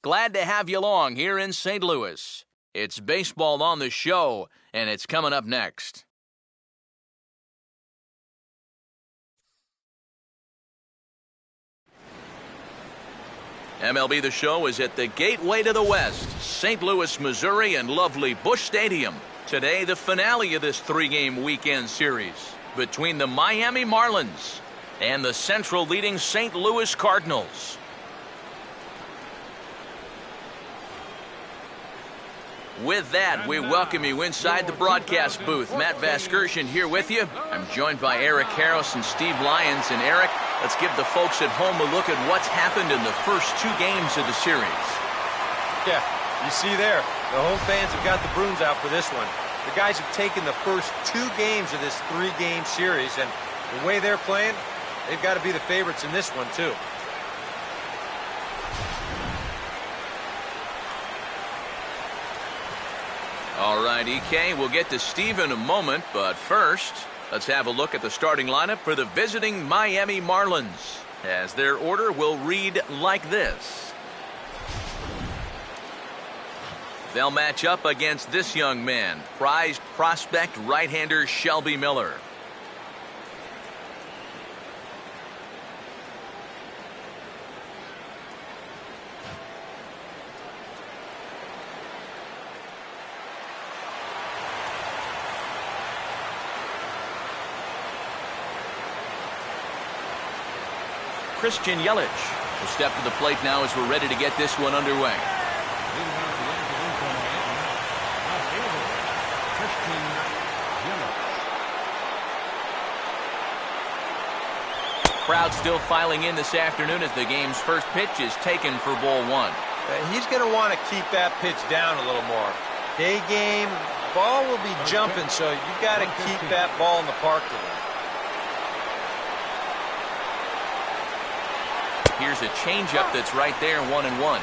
Glad to have you along here in St. Louis. It's baseball on the show, and it's coming up next. MLB The Show is at the gateway to the West, St. Louis, Missouri, and lovely Busch Stadium. Today, the finale of this three-game weekend series between the Miami Marlins and the Central leading St. Louis Cardinals. With that, we welcome you inside the broadcast booth. Matt Vasgersian here with you. I'm joined by Eric Harris and Steve Lyons. And Eric, let's give the folks at home a look at what's happened in the first two games of the series. Yeah, you see there, the home fans have got the brooms out for this one. The guys have taken the first two games of this three-game series, and the way they're playing, they've got to be the favorites in this one, too. All right, EK, we'll get to Steve in a moment, but first, let's have a look at the starting lineup for the visiting Miami Marlins, as their order will read like this. They'll match up against this young man, prized prospect right-hander Shelby Miller. Christian Yelich will step to the plate now as we're ready to get this one underway. Crowd still filing in this afternoon as the game's first pitch is taken for ball one. He's going to want to keep that pitch down a little more. Day game, ball will be jumping, so you got to keep that ball in the park today. Here's a changeup that's right there, 1-1.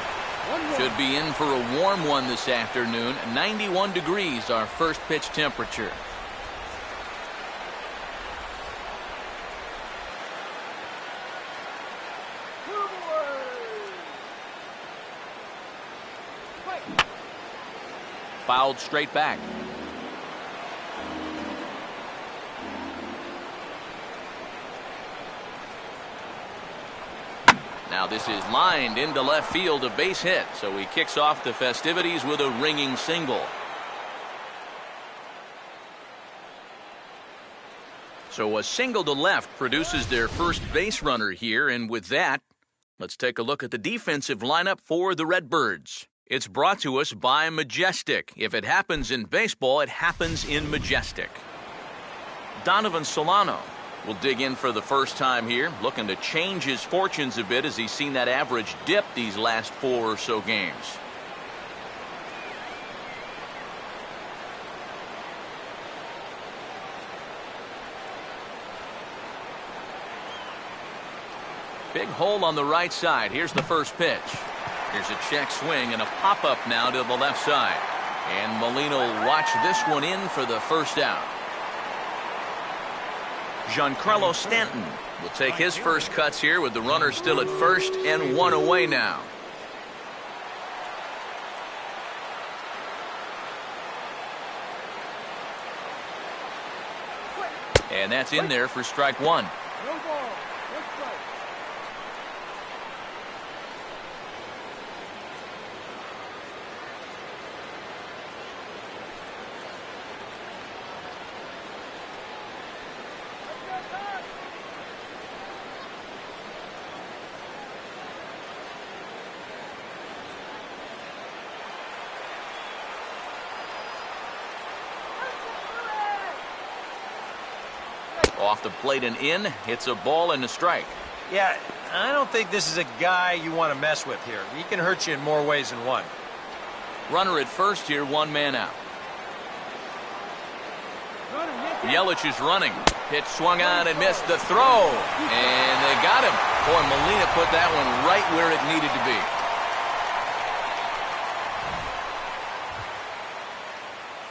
Should be in for a warm one this afternoon. 91 degrees, our first pitch temperature. Fouled straight back. Now this is lined into left field, a base hit, so he kicks off the festivities with a ringing single. So a single to left produces their first base runner here, and with that, let's take a look at the defensive lineup for the Redbirds. It's brought to us by Majestic. If it happens in baseball, it happens in Majestic. Donovan Solano will dig in for the first time here, looking to change his fortunes a bit as he's seen that average dip these last 4 or so games. Big hole on the right side. Here's the first pitch. Here's a check swing and a pop-up now to the left side. And Molina will watch this one in for the first out. Giancarlo Stanton will take his first cuts here with the runner still at first and one away now. And that's in there for strike one. Off the plate and in, hits a ball and a strike. Yeah, I don't think this is a guy you want to mess with here. He can hurt you in more ways than one. Runner at first here, one man out. Yelich is running. Pitch swung on and missed the throw. And they got him. Boy, Molina put that one right where it needed to be.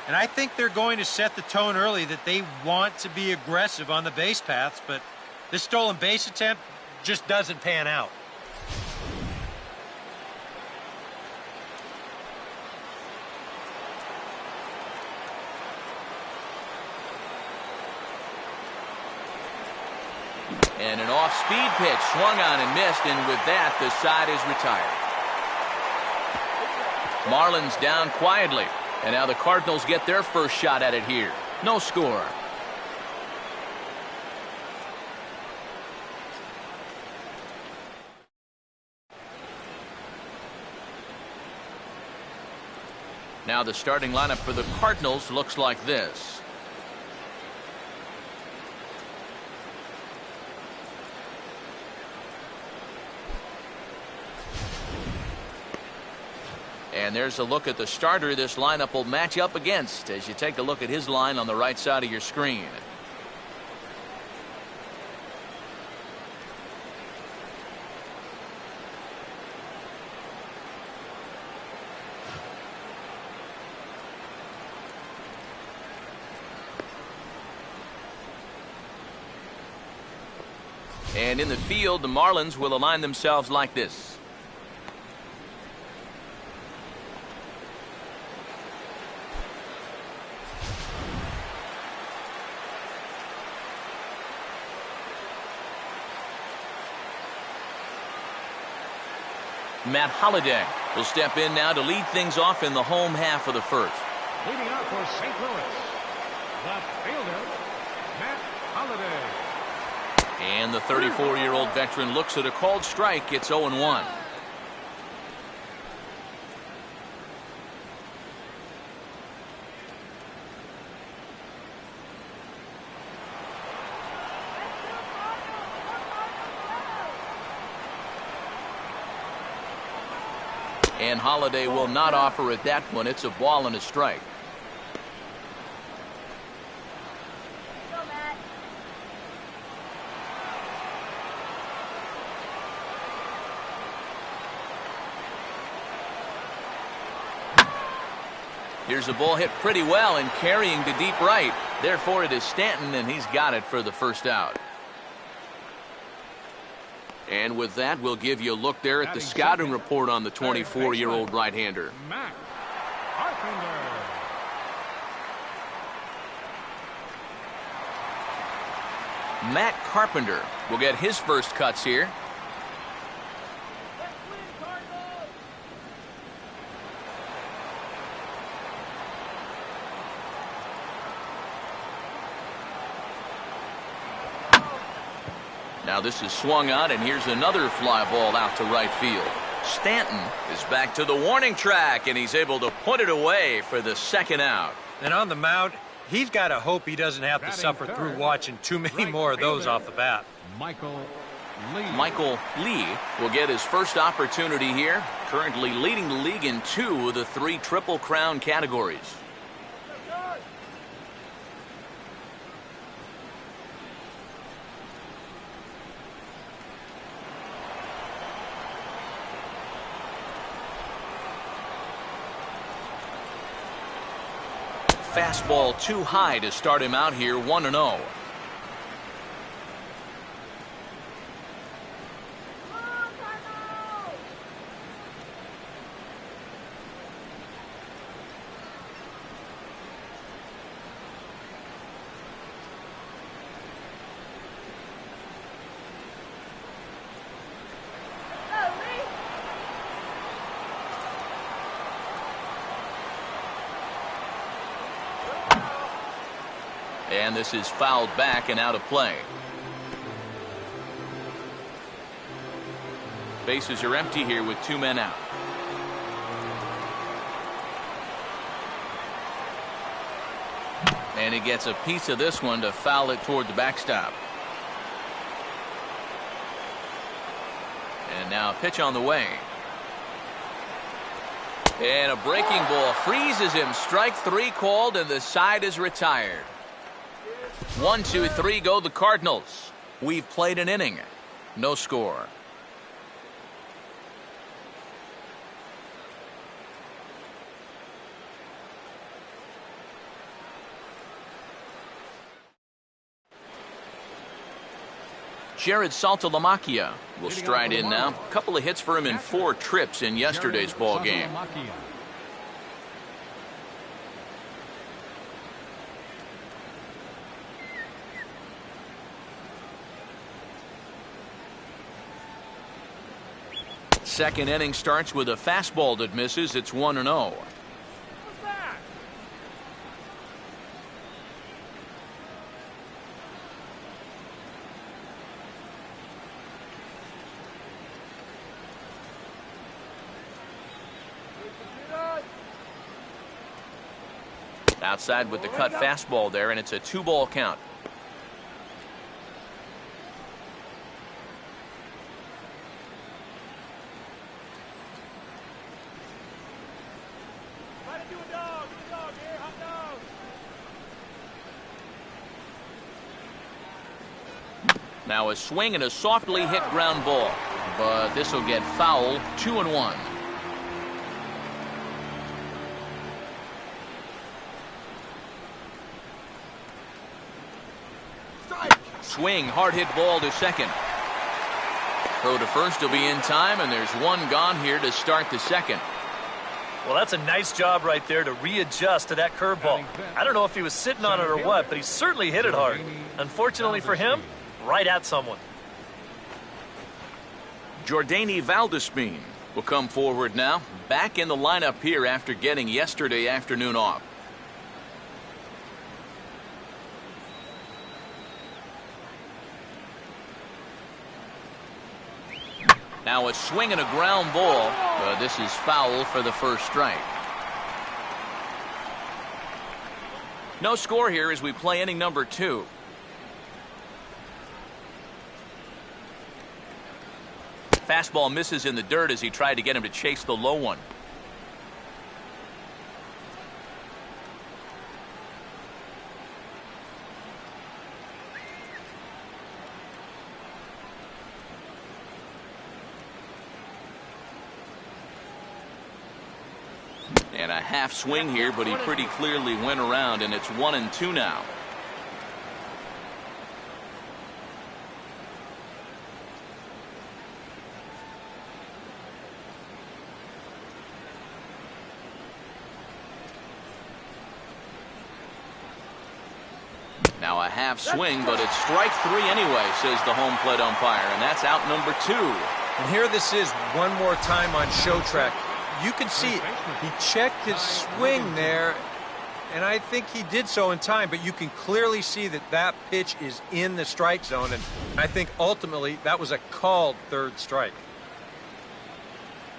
And I think they're going to set the tone early that they want to be aggressive on the base paths, but this stolen base attempt just doesn't pan out. And an off-speed pitch swung on and missed, and with that, the side is retired. Marlins down quietly, and now the Cardinals get their first shot at it here. No score. Now the starting lineup for the Cardinals looks like this. And there's a look at the starter this lineup will match up against as you take a look at his line on the right side of your screen. And in the field, the Marlins will align themselves like this. Matt Holliday will step in now to lead things off in the home half of the first. Leading out for St. Louis, the fielder, Matt Holliday. And the 34-year-old veteran looks at a called strike. It's 0-1. And Holliday will not offer at that one. It's a ball and a strike. Here's a ball hit pretty well and carrying to deep right. Therefore, it is Stanton, and he's got it for the first out. And with that, we'll give you a look there at the scouting report on the 24-year-old right-hander. Matt Carpenter. Matt Carpenter will get his first cuts here. Now this is swung on, and here's another fly ball out to right field. Stanton is back to the warning track, and he's able to put it away for the second out. And on the mound, he's got to hope he doesn't have to suffer through watching too many more of those off the bat. Michael Lee. Michael Lee will get his first opportunity here, currently leading the league in 2 of the 3 Triple Crown categories. Fastball too high to start him out here, 1-0. And this is fouled back and out of play. Bases are empty here with 2 men out. And he gets a piece of this one to foul it toward the backstop. And now a pitch on the way. And a breaking ball freezes him. Strike 3 called, and the side is retired. 1, 2, 3 go the Cardinals. We've played an inning. No score. Jared Saltalamacchia will stride in now. A couple of hits for him in 4 trips in yesterday's ball game. second inning starts with a fastball that misses. It's 1-0. Outside with the cut fastball there, and it's a 2-ball count. Now a swing and a softly hit ground ball, but this will get foul. 2-1. Swing, hard hit ball to second. Throw to first will be in time, and there's one gone here to start the second. Well, that's a nice job right there to readjust to that curveball. I don't know if he was sitting on it or what, but he certainly hit it hard. Unfortunately for him, right at someone. Jordany Valdespin will come forward now, back in the lineup here after getting yesterday afternoon off. Now a swing and a ground ball. This is foul for the first strike. No score here as we play inning number 2. Fastball misses in the dirt as he tried to get him to chase the low one. And a half swing here, but he pretty clearly went around, and it's 1-2 now. Now a half swing, but it's strike 3 anyway, says the home plate umpire, and that's out number 2. And here this is one more time on show track. You can see he checked his swing there, and I think he did so in time, but you can clearly see that that pitch is in the strike zone, and I think ultimately that was a called third strike.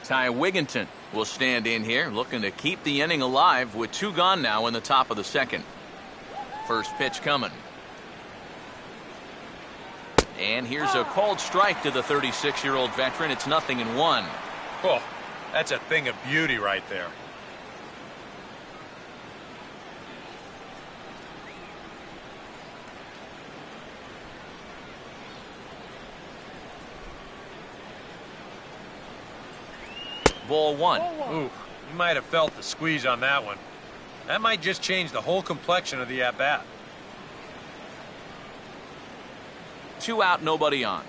Ty Wigginton will stand in here, looking to keep the inning alive with 2 gone now in the top of the second. First pitch coming. And here's a called strike to the 36-year-old veteran. It's 0-1. Oh, that's a thing of beauty right there. Ball 1. Ooh, you might have felt the squeeze on that one. That might just change the whole complexion of the at-bat. 2 out, nobody on.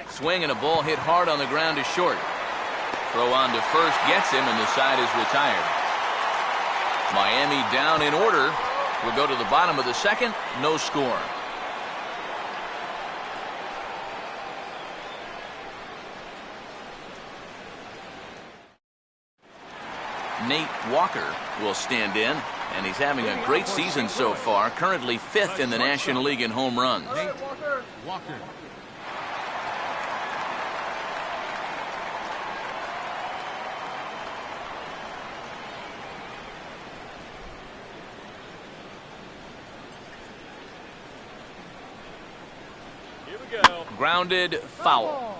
Swing and a ball hit hard on the ground to short. Throw on to first gets him, and the side is retired. Miami down in order. We'll go to the bottom of the second. No score. Nate Walker will stand in, and he's having a great season so far, currently 5th in the National League in home runs. Walker. Here we go. Grounded, foul.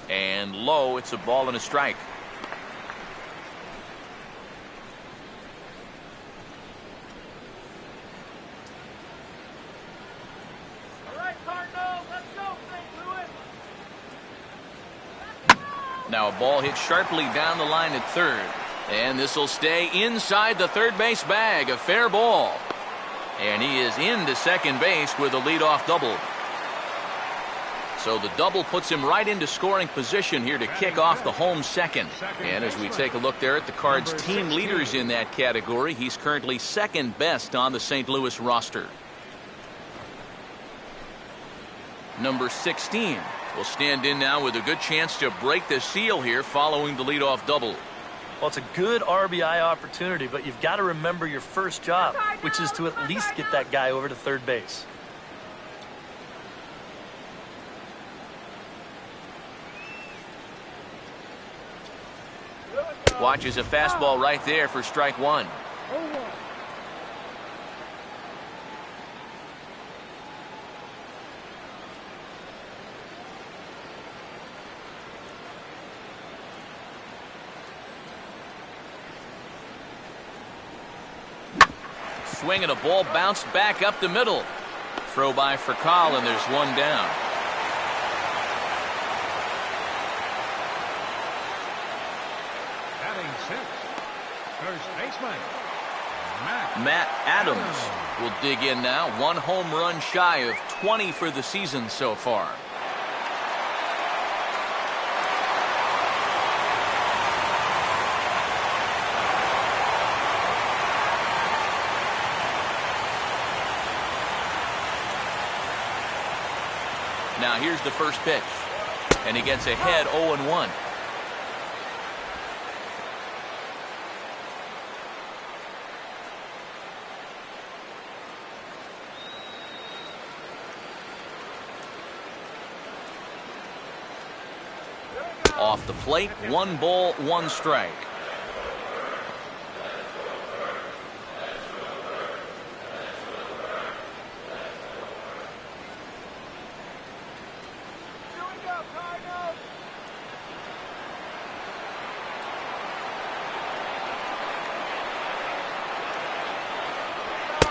And low, it's a ball and a strike. All right, Cardinals, let's go, St. Louis. Now a ball hit sharply down the line at third. And this will stay inside the third base bag. A fair ball. And he is into second base with a leadoff double. So the double puts him right into scoring position here to kick off the home second. And as we take a look there at the Cards' team leaders in that category, he's currently second best on the St. Louis roster. Number 16 will stand in now with a good chance to break the seal here following the leadoff double. Well, it's a good RBI opportunity, but you've got to remember your first job, which is to at least get that guy over to third base. Watches a fastball right there for strike one. Swing and a ball bounced back up the middle. Throw by for Call, and there's one down. Batting sixth, first baseman, Matt Adams will dig in now. One home run shy of 20 for the season so far. Now here's the first pitch, and he gets ahead 0-1. Off the plate, 1 ball, 1 strike.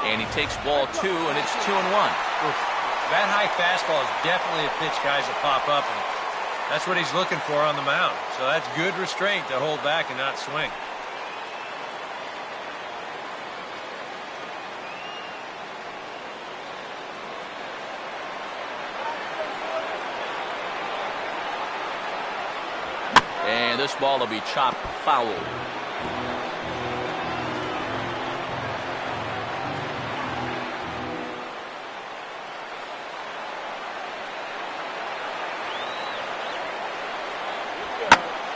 And he takes ball 2, and it's 2-1. That high fastball is definitely a pitch guys that pop up, and that's what he's looking for on the mound. So that's good restraint to hold back and not swing. And this ball will be chopped foul.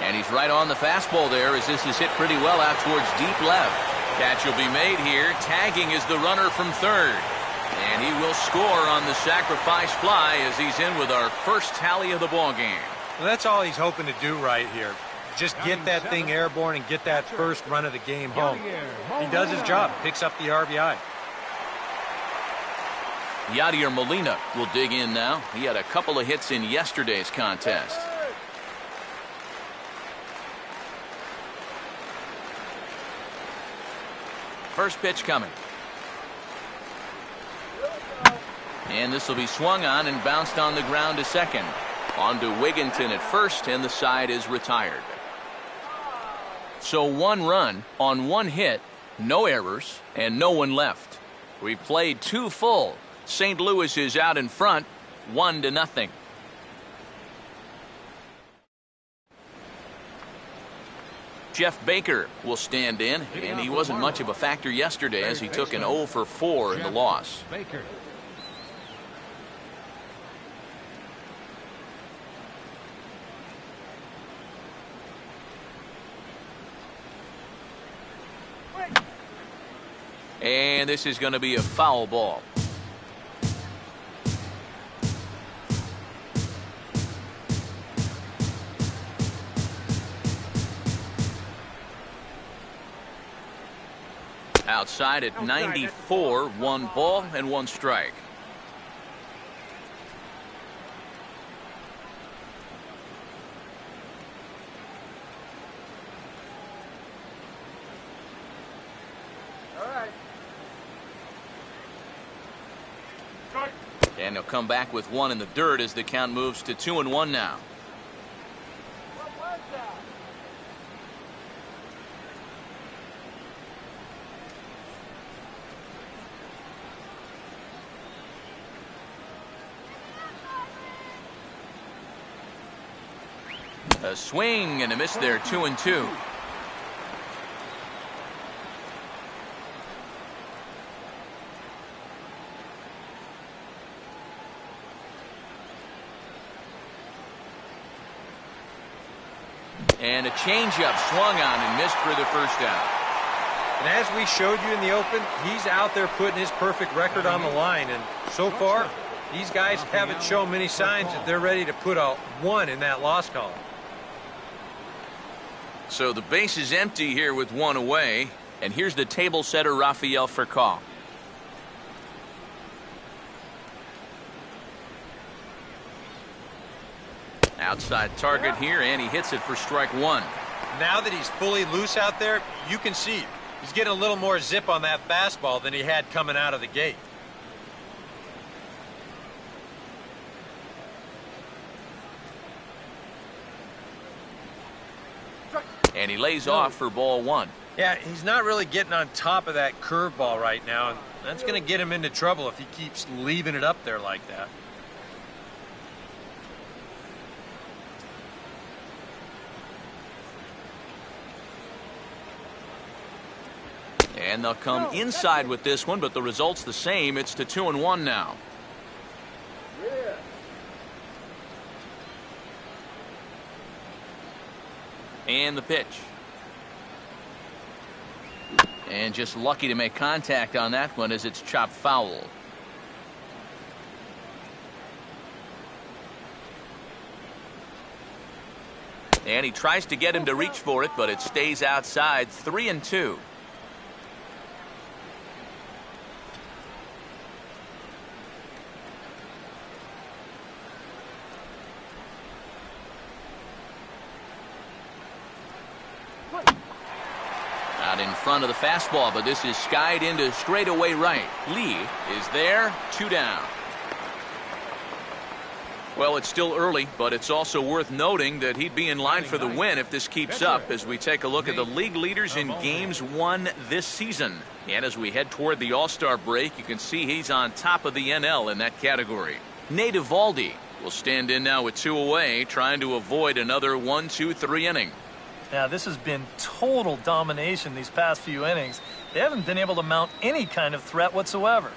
And he's right on the fastball there as this is hit pretty well out towards deep left. Catch will be made here. Tagging is the runner from third. And he will score on the sacrifice fly as he's in with our first tally of the ball game. Well, that's all he's hoping to do right here. Just get that thing airborne and get that first run of the game home. He does his job, picks up the RBI. Yadier Molina will dig in now. He had a couple of hits in yesterday's contest. First pitch coming. And this will be swung on and bounced on the ground to second. On to Wigginton at first, and the side is retired. So 1 run on 1 hit, no errors, and no one left. We played 2 full. St. Louis is out in front, 1-0. Jeff Baker will stand in, and he wasn't much of a factor yesterday as he took an 0 for 4 in the loss. Baker. And this is going to be a foul ball. Outside at 94, 1 ball and 1 strike. And he'll come back with 1 in the dirt as the count moves to 2-1 now. A swing and a miss there, 2-2. And a changeup swung on and missed for the first out. And as we showed you in the open, he's out there putting his perfect record on the line. And so far, these guys haven't shown many signs that they're ready to put a 1 in that loss column. So the base is empty here with 1 away. And here's the table setter, Rafael Furcal. Outside target here, and he hits it for strike 1. Now that he's fully loose out there, you can see he's getting a little more zip on that fastball than he had coming out of the gate. And he lays off for ball 1. Yeah, he's not really getting on top of that curveball right now, and that's going to get him into trouble if he keeps leaving it up there like that. And they'll come inside with this one, but the result's the same. It's to 2-1 now. And the pitch. And just lucky to make contact on that one as it's chopped foul. And he tries to get him to reach for it, but it stays outside. 3-2. Out in front of the fastball, but this is skied into straightaway right. Lee is there, 2 down. Well, it's still early, but it's also worth noting that he'd be in line for the win if this keeps up as we take a look at the league leaders in games won this season. And as we head toward the All-Star break, you can see he's on top of the NL in that category. Nate Eovaldi will stand in now with 2 away, trying to avoid another 1-2-3 inning. Now, this has been total domination these past few innings. They haven't been able to mount any kind of threat whatsoever.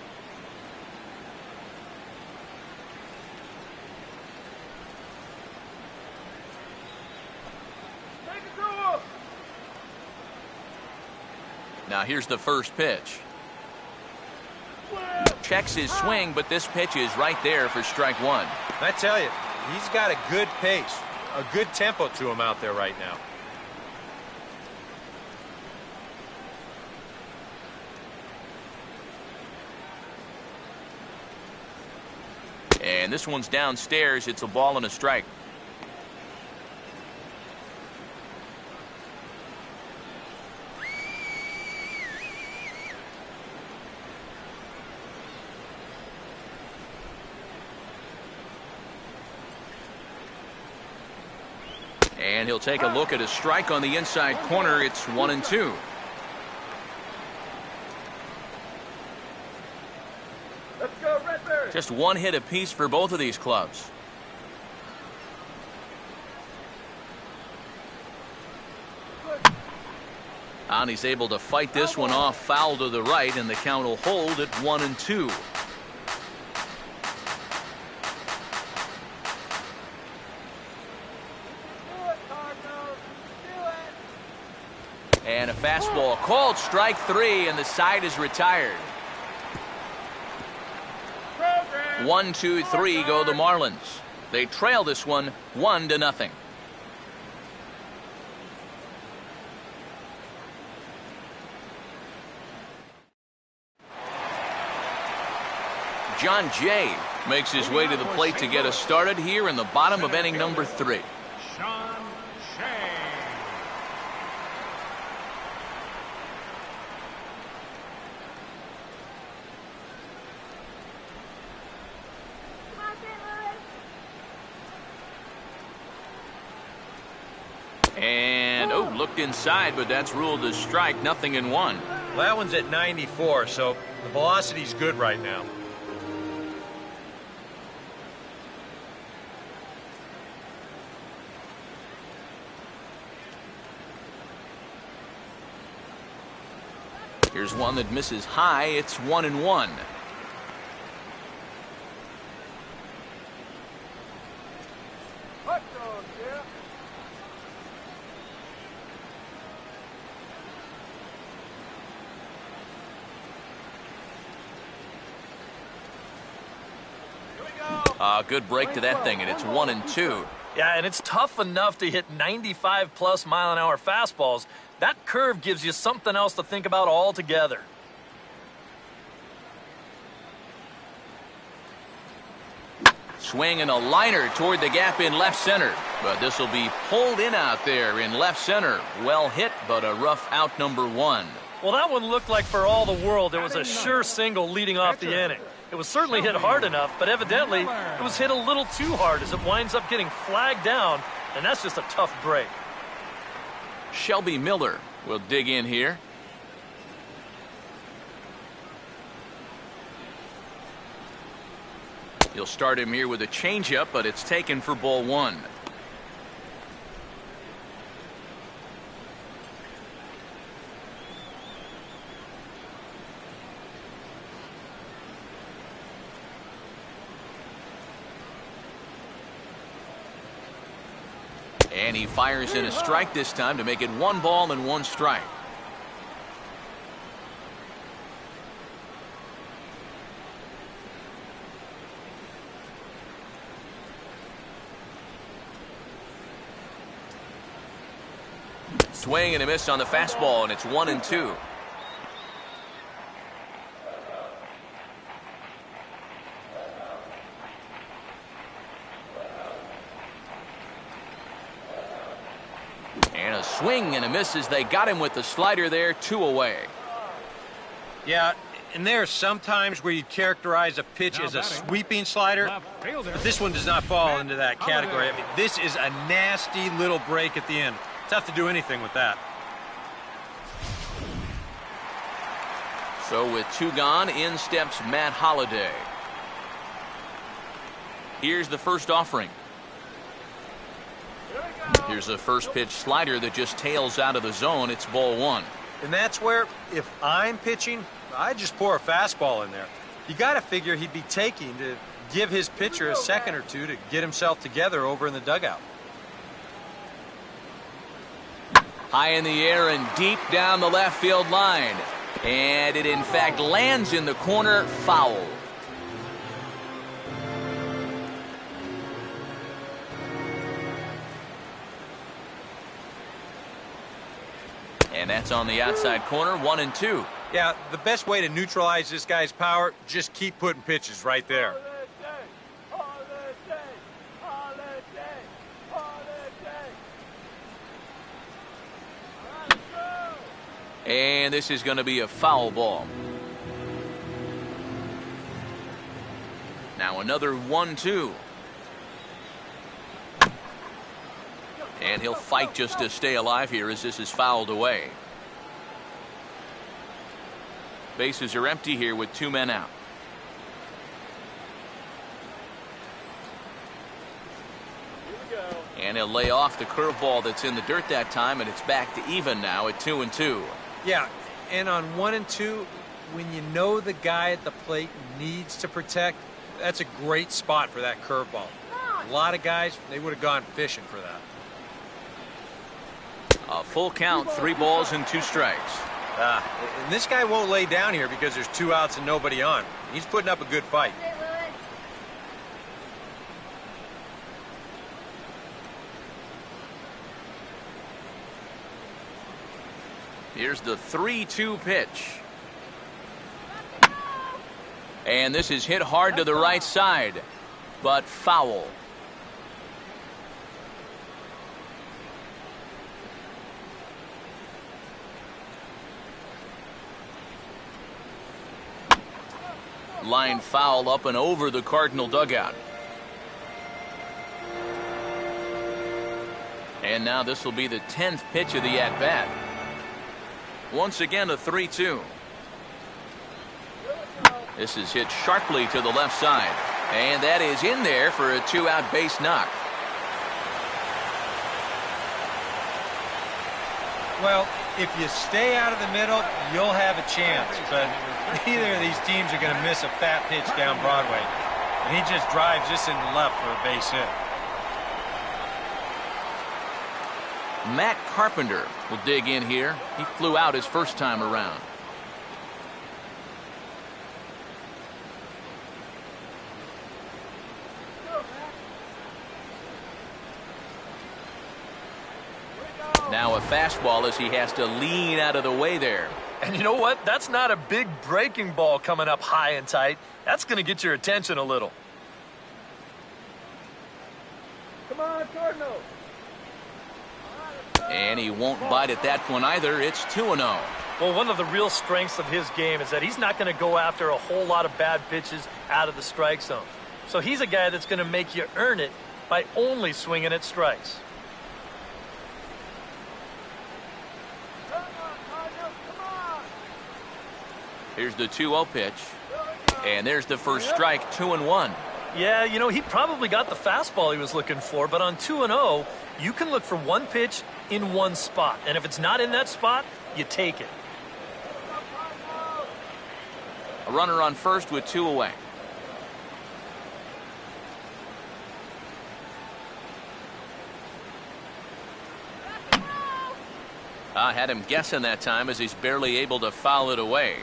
Now here's the first pitch. Checks his swing, but this pitch is right there for strike 1. I tell you, he's got a good pace, a good tempo to him out there right now. And this one's downstairs. It's a ball and a strike. And he'll take a look at a strike on the inside corner. It's 1-2. Just 1 hit apiece for both of these clubs. And he's able to fight this one off, foul to the right, and the count will hold at 1-2. And a fastball called strike 3, and the side is retired. 1-2-3 go the Marlins. They trail this one 1-0. John Jay makes his way to the plate to get us started here in the bottom of inning number 3. Sean Shea. And, looked inside, but that's ruled a strike, 0-1. Well, that one's at 94, so the velocity's good right now. Here's one that misses high. It's 1-1. Good break to that thing, and it's 1-2. Yeah, and it's tough enough to hit 95+ mile-an-hour fastballs. That curve gives you something else to think about altogether. Swing and a liner toward the gap in left center. But this will be pulled in out there in left center. Well hit, but a rough out number 1. Well, that one looked like for all the world it was a sure single leading off the inning. It was certainly hit hard enough, but evidently it was hit a little too hard as it winds up getting flagged down, and that's just a tough break. Shelby Miller will dig in here. He'll start him here with a changeup, but it's taken for ball 1. And he fires in a strike this time to make it 1 ball and 1 strike. Swing and a miss on the fastball, and it's 1-2. And a swing and a miss as they got him with the slider there, 2 away. Yeah, and there are some times where you characterize a pitch as a sweeping slider, but this one does not fall into that category. I mean, this is a nasty little break at the end. Tough to do anything with that. So with 2 gone, in steps Matt Holliday. Here's the first offering. Here's a first pitch slider that just tails out of the zone. It's ball 1. And that's where, if I'm pitching, I just pour a fastball in there. You got to figure he'd be taking to give his pitcher a second or two to get himself together over in the dugout. High in the air and deep down the left field line. And it, in fact, lands in the corner, foul. And that's on the outside corner, 1-2. Yeah, the best way to neutralize this guy's power, just keep putting pitches right there. And this is going to be a foul ball. Now another 1-2. And he'll fight just to stay alive here as this is fouled away. Bases are empty here with 2 men out. And he'll lay off the curveball that's in the dirt that time, and it's back to even now at 2-2. Yeah, and on 1 and 2, when you know the guy at the plate needs to protect, that's a great spot for that curveball. A lot of guys, they would have gone fishing for that. A full count, 3 balls and 2 strikes. And this guy won't lay down here because there's 2 outs and nobody on. He's putting up a good fight. Here's the 3-2 pitch. And this is hit hard to the right side, but foul. Line foul up and over the Cardinal dugout. And now this will be the 10th pitch of the at-bat. Once again, a 3-2. This is hit sharply to the left side. And that is in there for a 2-out base knock. Well, if you stay out of the middle, you'll have a chance. But neither of these teams are going to miss a fat pitch down Broadway. And he just drives this in the left for a base hit. Matt Carpenter will dig in here. He flew out his first time around. Now a fastball as he has to lean out of the way there. And you know what? That's not a big breaking ball coming up high and tight. That's going to get your attention a little. Come on, Cardinals. And he won't bite at that one either. It's 2-0. Well, one of the real strengths of his game is that he's not going to go after a whole lot of bad pitches out of the strike zone. So he's a guy that's going to make you earn it by only swinging at strikes. Here's the 2-0 pitch. And there's the first strike, 2-1. Yeah, you know, he probably got the fastball he was looking for, but on 2-0, you can look for one pitch in one spot. And if it's not in that spot, you take it. A runner on first with 2 away. I had him guessing that time as he's barely able to foul it away.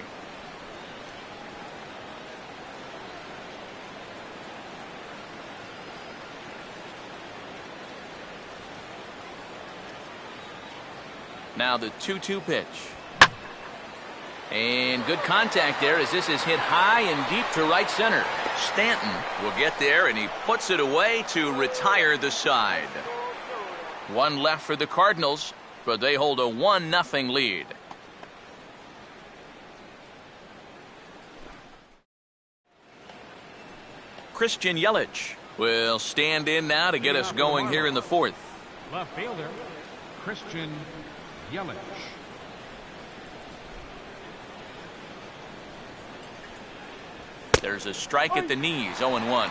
Now the 2-2 pitch. And good contact there as this is hit high and deep to right center. Stanton will get there and he puts it away to retire the side. One left for the Cardinals, but they hold a 1-0 lead. Christian Yelich will stand in now to get us going here in the fourth. Left fielder, Christian Yelich. There's a strike at the knees, 0-1. No ball.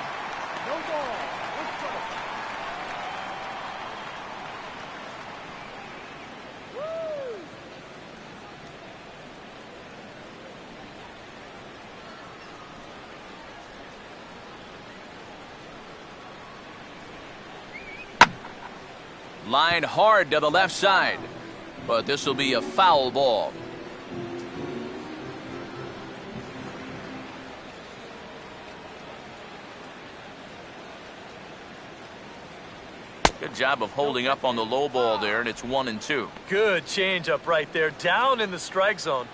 Lined hard to the left side, but this will be a foul ball. Good job of holding up on the low ball there, and it's 1-2. Good changeup right there, down in the strike zone.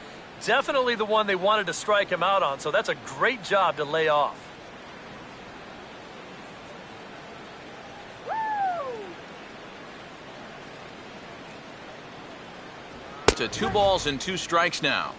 Definitely the one they wanted to strike him out on, so that's a great job to lay off. To 2 balls and 2 strikes now.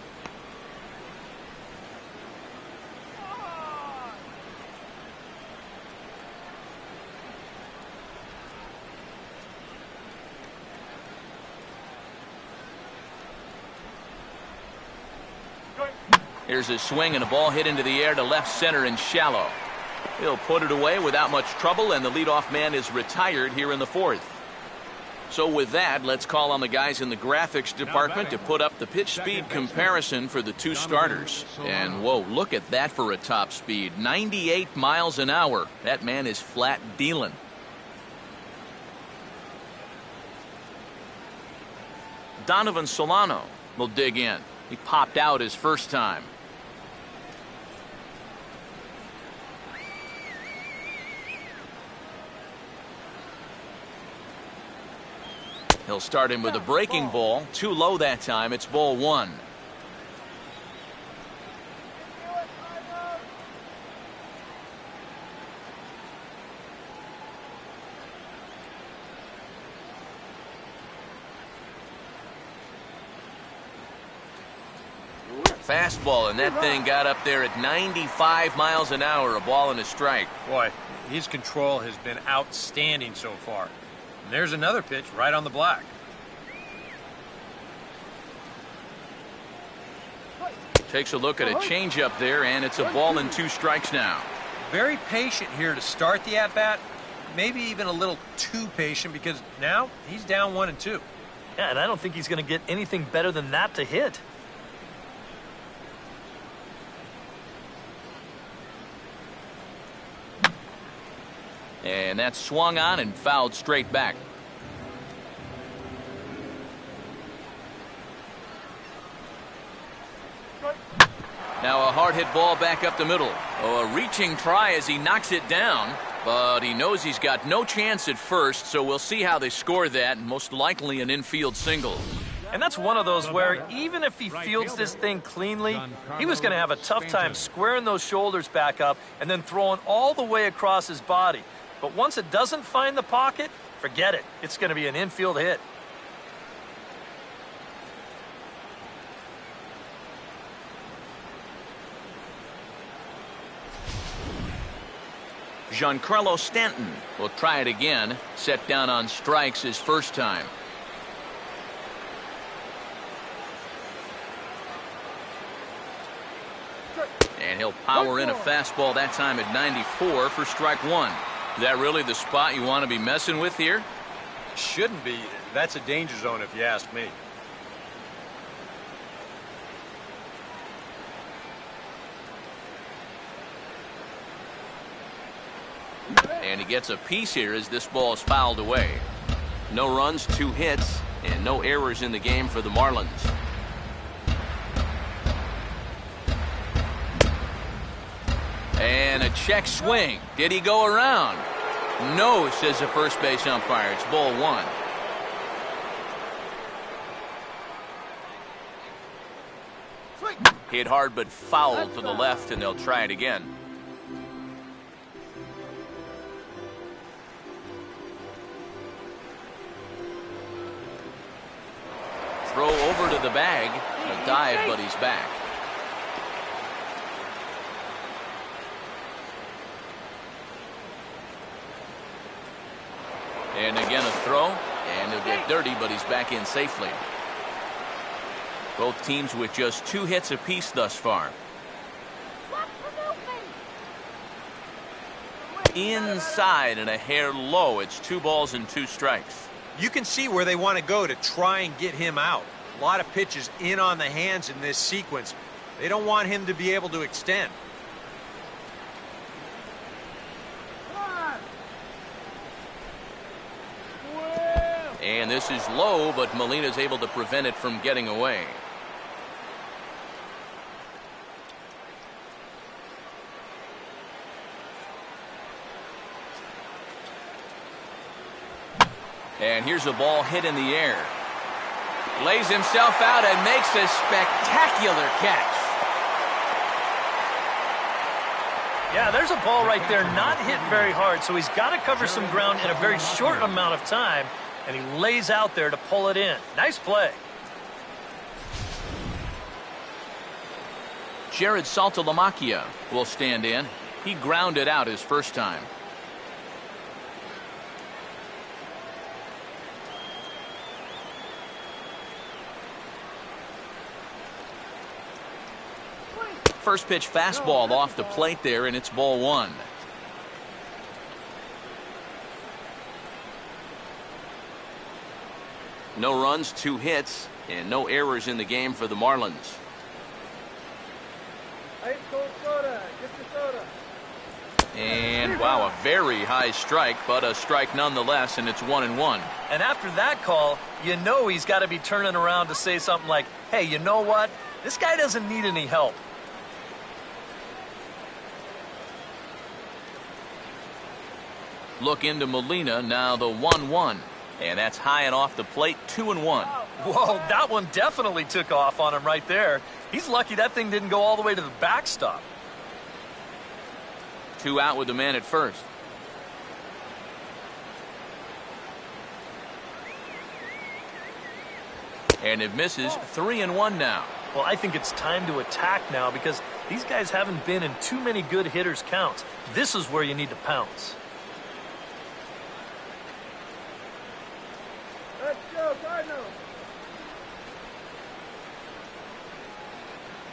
Here's a swing and a ball hit into the air to left center and shallow. He'll put it away without much trouble, and the leadoff man is retired here in the fourth. So with that, let's call on the guys in the graphics department to put up the pitch speed comparison for the 2 starters. And whoa, look at that for a top speed. 98 miles an hour. That man is flat dealing. Donovan Solano will dig in. He popped out his first time. He'll start him with a breaking ball. Too low that time. It's ball 1. Fastball, and that thing got up there at 95 miles an hour. A ball and a strike. Boy, his control has been outstanding so far. And there's another pitch right on the black. Takes a look at a changeup there, and it's a ball and 2 strikes now. Very patient here to start the at-bat. Maybe even a little too patient because now he's down 1-2. Yeah, and I don't think he's going to get anything better than that to hit. And that's swung on and fouled straight back. Now a hard hit ball back up the middle. Oh, a reaching try as he knocks it down, but he knows he's got no chance at first, so we'll see how they score that. Most likely an infield single. And that's one of those where even if he fields this thing cleanly, he was going to have a tough time squaring those shoulders back up and then throwing all the way across his body. But once it doesn't find the pocket, forget it. It's going to be an infield hit. Giancarlo Stanton will try it again. Set down on strikes his first time. And he'll power in a fastball that time at 94 for strike one. Is that really the spot you want to be messing with here? Shouldn't be. That's a danger zone if you ask me. And he gets a piece here as this ball is fouled away. No runs, 2 hits, and no errors in the game for the Marlins. And a check swing. Did he go around? No, says the first base umpire. It's ball 1. Hit hard but foul to the left, and they'll try it again. Throw over to the bag. A dive, but he's back. And again a throw, and he'll get dirty, but he's back in safely. Both teams with just 2 hits apiece thus far. Inside and a hair low. It's 2 balls and 2 strikes. You can see where they want to go to try and get him out. A lot of pitches in on the hands in this sequence. They don't want him to be able to extend. And this is low, but Molina's able to prevent it from getting away. And here's a ball hit in the air. Lays himself out and makes a spectacular catch. Yeah, there's a ball right there, not hit very hard, so he's got to cover some ground in a very short amount of time, and he lays out there to pull it in. Nice play. Jared Saltalamacchia will stand in. He grounded out his first time. First pitch fastball off the plate there, and it's ball 1. No runs, 2 hits, and no errors in the game for the Marlins. And wow, a very high strike, but a strike nonetheless, and it's 1-1. And after that call, you know he's got to be turning around to say something like, hey, you know what? This guy doesn't need any help. Look into Molina, now the 1-1. And that's high and off the plate, 2-1. Whoa, that one definitely took off on him right there. He's lucky that thing didn't go all the way to the backstop. 2 out with the man at first. And it misses, 3-1 now. Well, I think it's time to attack now because these guys haven't been in too many good hitters' counts. This is where you need to pounce. Let's go, Cardinals.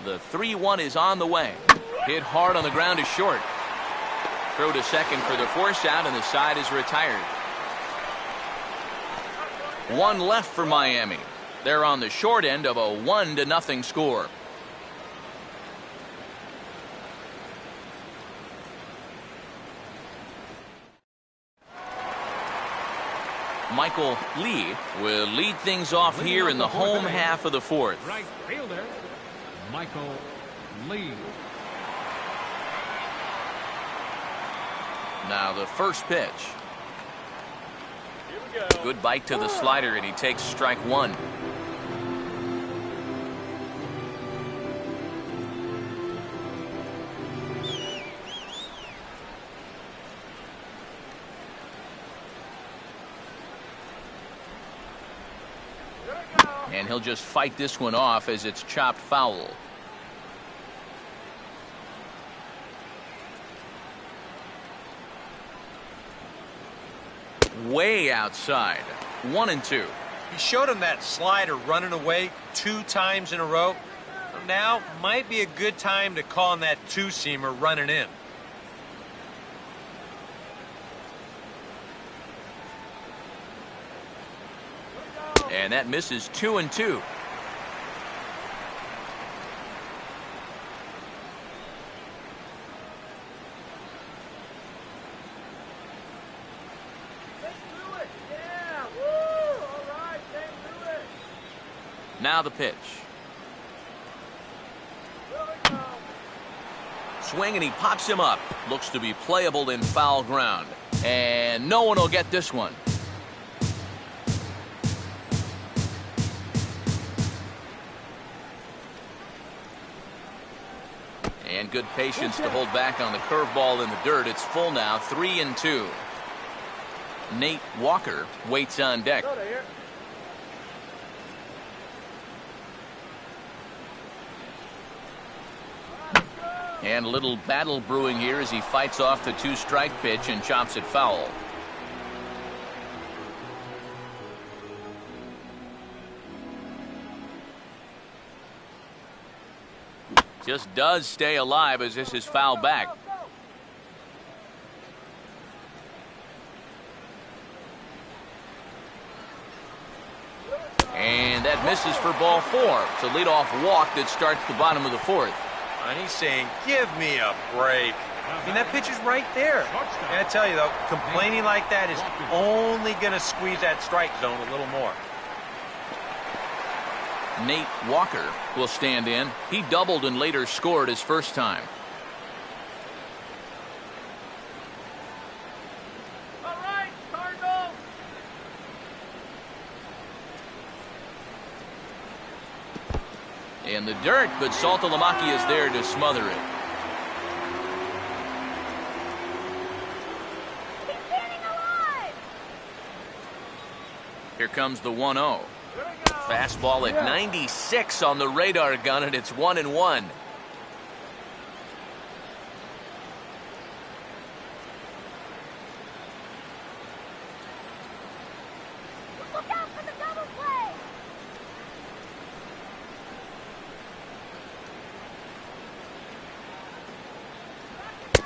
The 3-1 is on the way. Hit hard on the ground is short. Throw to second for the force out, and the side is retired. One left for Miami. They're on the short end of a 1-0 score. Michael Lee will lead things off here in the home half of the fourth. Right fielder, Michael Lee. Now the first pitch. Good bite to the slider, and he takes strike one. And he'll just fight this one off as it's chopped foul. Way outside. 1-2. He showed him that slider running away 2 times in a row. Now might be a good time to call him that two-seamer running in. And that misses 2-2. Now the pitch. Swing, and he pops him up. Looks to be playable in foul ground. And no one will get this one. And good patience to hold back on the curveball in the dirt. It's full now, 3-2. Nate Walker waits on deck. And a little battle brewing here as he fights off the 2-strike pitch and chops it foul. Just does stay alive as this is fouled back. And that misses for ball 4. It's a leadoff walk that starts the bottom of the fourth. And he's saying, give me a break. I mean, that pitch is right there. And I tell you, though, complaining like that is only going to squeeze that strike zone a little more. Nate Walker will stand in. He doubled and later scored his first time. All right, Cardinals. In the dirt, but Saltalamacchia is there to smother it. He's standing alive. Here comes the 1-0. Fastball at 96 on the radar gun, and it's 1-1. Look out for the double play.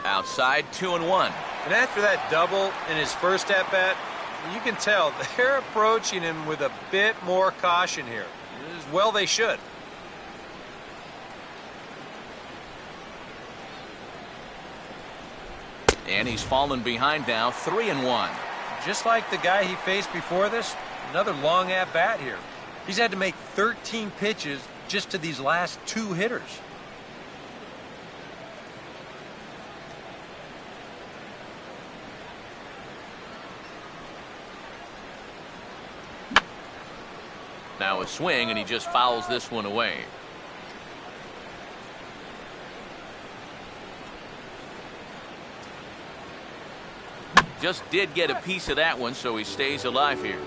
Outside, 2-1. And after that double in his first at-bat, you can tell they're approaching him with a bit more caution here. As well they should. And he's fallen behind now, 3-1. Just like the guy he faced before this, another long at-bat here. He's had to make 13 pitches just to these last 2 hitters. Now a swing, and he just fouls this one away. Just did get a piece of that one, so he stays alive here.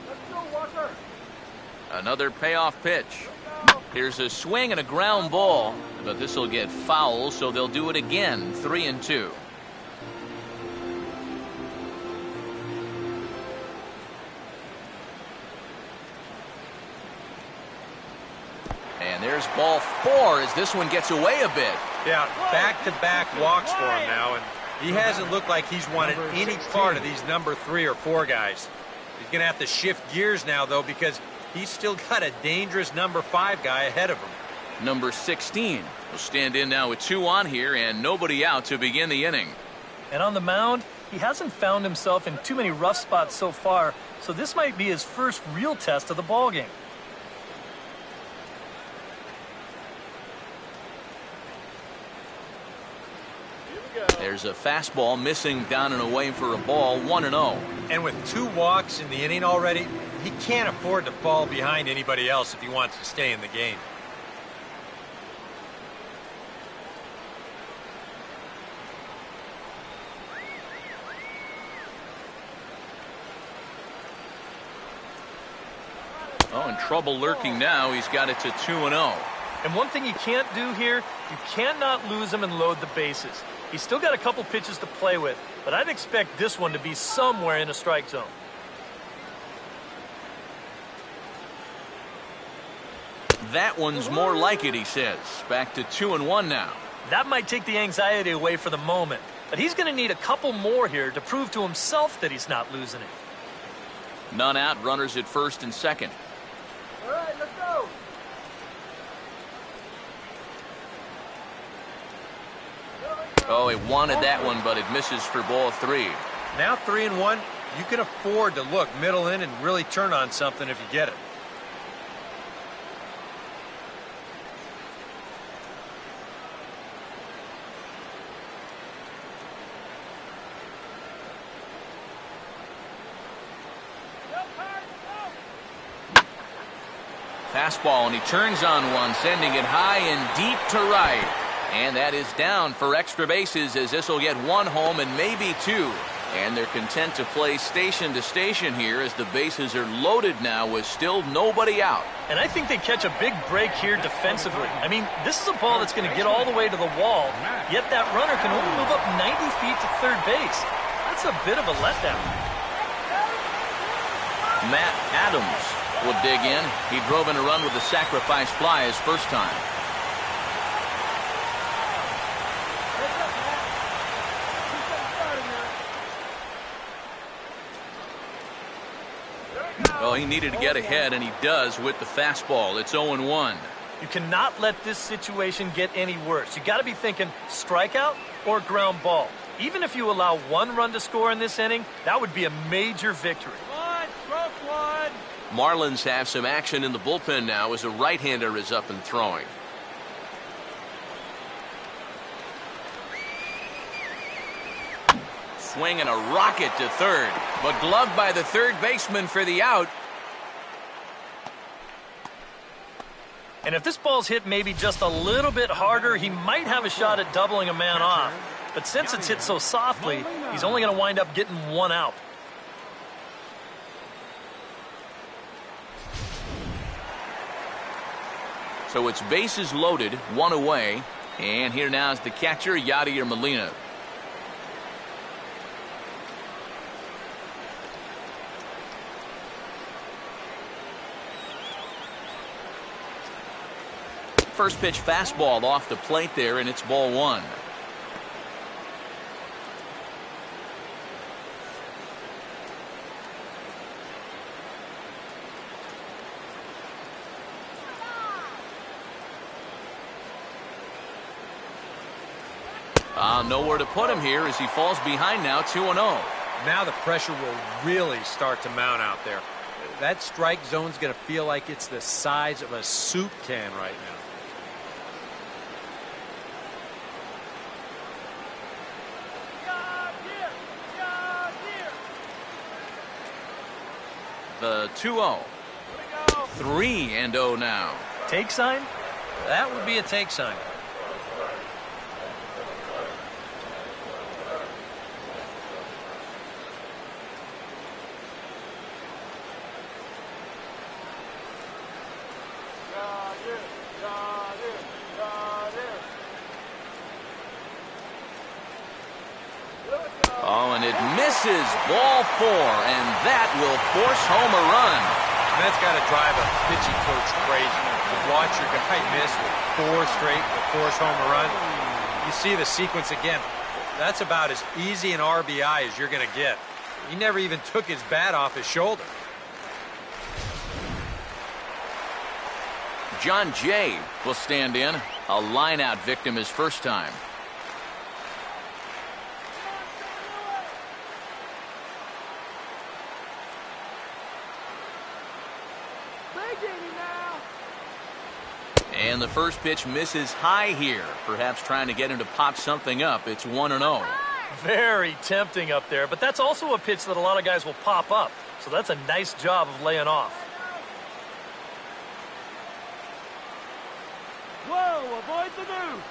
Let's go, Walker. Another payoff pitch. Here's a swing and a ground ball, but this will get foul, so they'll do it again, 3-2. And there's ball 4 as this one gets away a bit. Yeah, back-to-back walks for him now, and He hasn't looked like he's wanted any part of these number 3 or 4 guys. He's going to have to shift gears now, though, because he's still got a dangerous number 5 guy ahead of him. Number 16 will stand in now with 2 on here and nobody out to begin the inning. And on the mound, he hasn't found himself in too many rough spots so far, so this might be his first real test of the ballgame. There's a fastball missing down and away for a ball, 1-0. And with 2 walks in the inning already, he can't afford to fall behind anybody else if he wants to stay in the game. Oh, and trouble lurking now. He's got it to 2-0. And one thing you can't do here, you cannot lose him and load the bases. He's still got a couple pitches to play with, but I'd expect this one to be somewhere in a strike zone. That one's more like it, he says. Back to 2-1 now. That might take the anxiety away for the moment, but he's going to need a couple more here to prove to himself that he's not losing it. None out, runners at first and second. All right, let's go. Oh, he wanted that one, but it misses for ball 3. Now 3-1, you can afford to look middle in and really turn on something if you get it. Fastball, and he turns on one, sending it high and deep to right. And that is down for extra bases, as this will get 1 home and maybe 2. And they're content to play station to station here as the bases are loaded now with still nobody out. And I think they catch a big break here defensively. I mean, this is a ball that's going to get all the way to the wall, yet that runner can only move up 90 feet to third base. That's a bit of a letdown. Matt Adams will dig in. He drove in a run with a sacrifice fly his first time. Well, he needed to get ahead, and he does with the fastball. It's 0-1. You cannot let this situation get any worse. You got to be thinking strikeout or ground ball. Even if you allow 1 run to score in this inning, that would be a major victory. Marlins have some action in the bullpen now as a right-hander is up and throwing. Swing and a rocket to third, but gloved by the third baseman for the out. And if this ball's hit maybe just a little bit harder, he might have a shot at doubling a man off. But since it's hit so softly, he's only going to wind up getting 1 out. So it's bases loaded, 1 away. And here now is the catcher, Yadier Molina. First pitch fastball off the plate there, and it's ball 1. Nowhere to put him here as he falls behind now, 2-0. Now the pressure will really start to mount out there. That strike zone's going to feel like it's the size of a soup can right now. The 2-0. 3-0 now. Take sign? That would be a take sign. Oh, and it misses, ball 4, and that will force home a run. That's got to drive a pitching coach crazy. To watch your guy miss with 4 straight to force home a run. You see the sequence again. that's about as easy an RBI as you're going to get. He never even took his bat off his shoulder. John Jay will stand in. A line-out victim his first time. And the first pitch misses high here. Perhaps trying to get him to pop something up. It's 1-0. Very tempting up there, but that's also a pitch that a lot of guys will pop up. So that's a nice job of laying off. Whoa, avoid the move.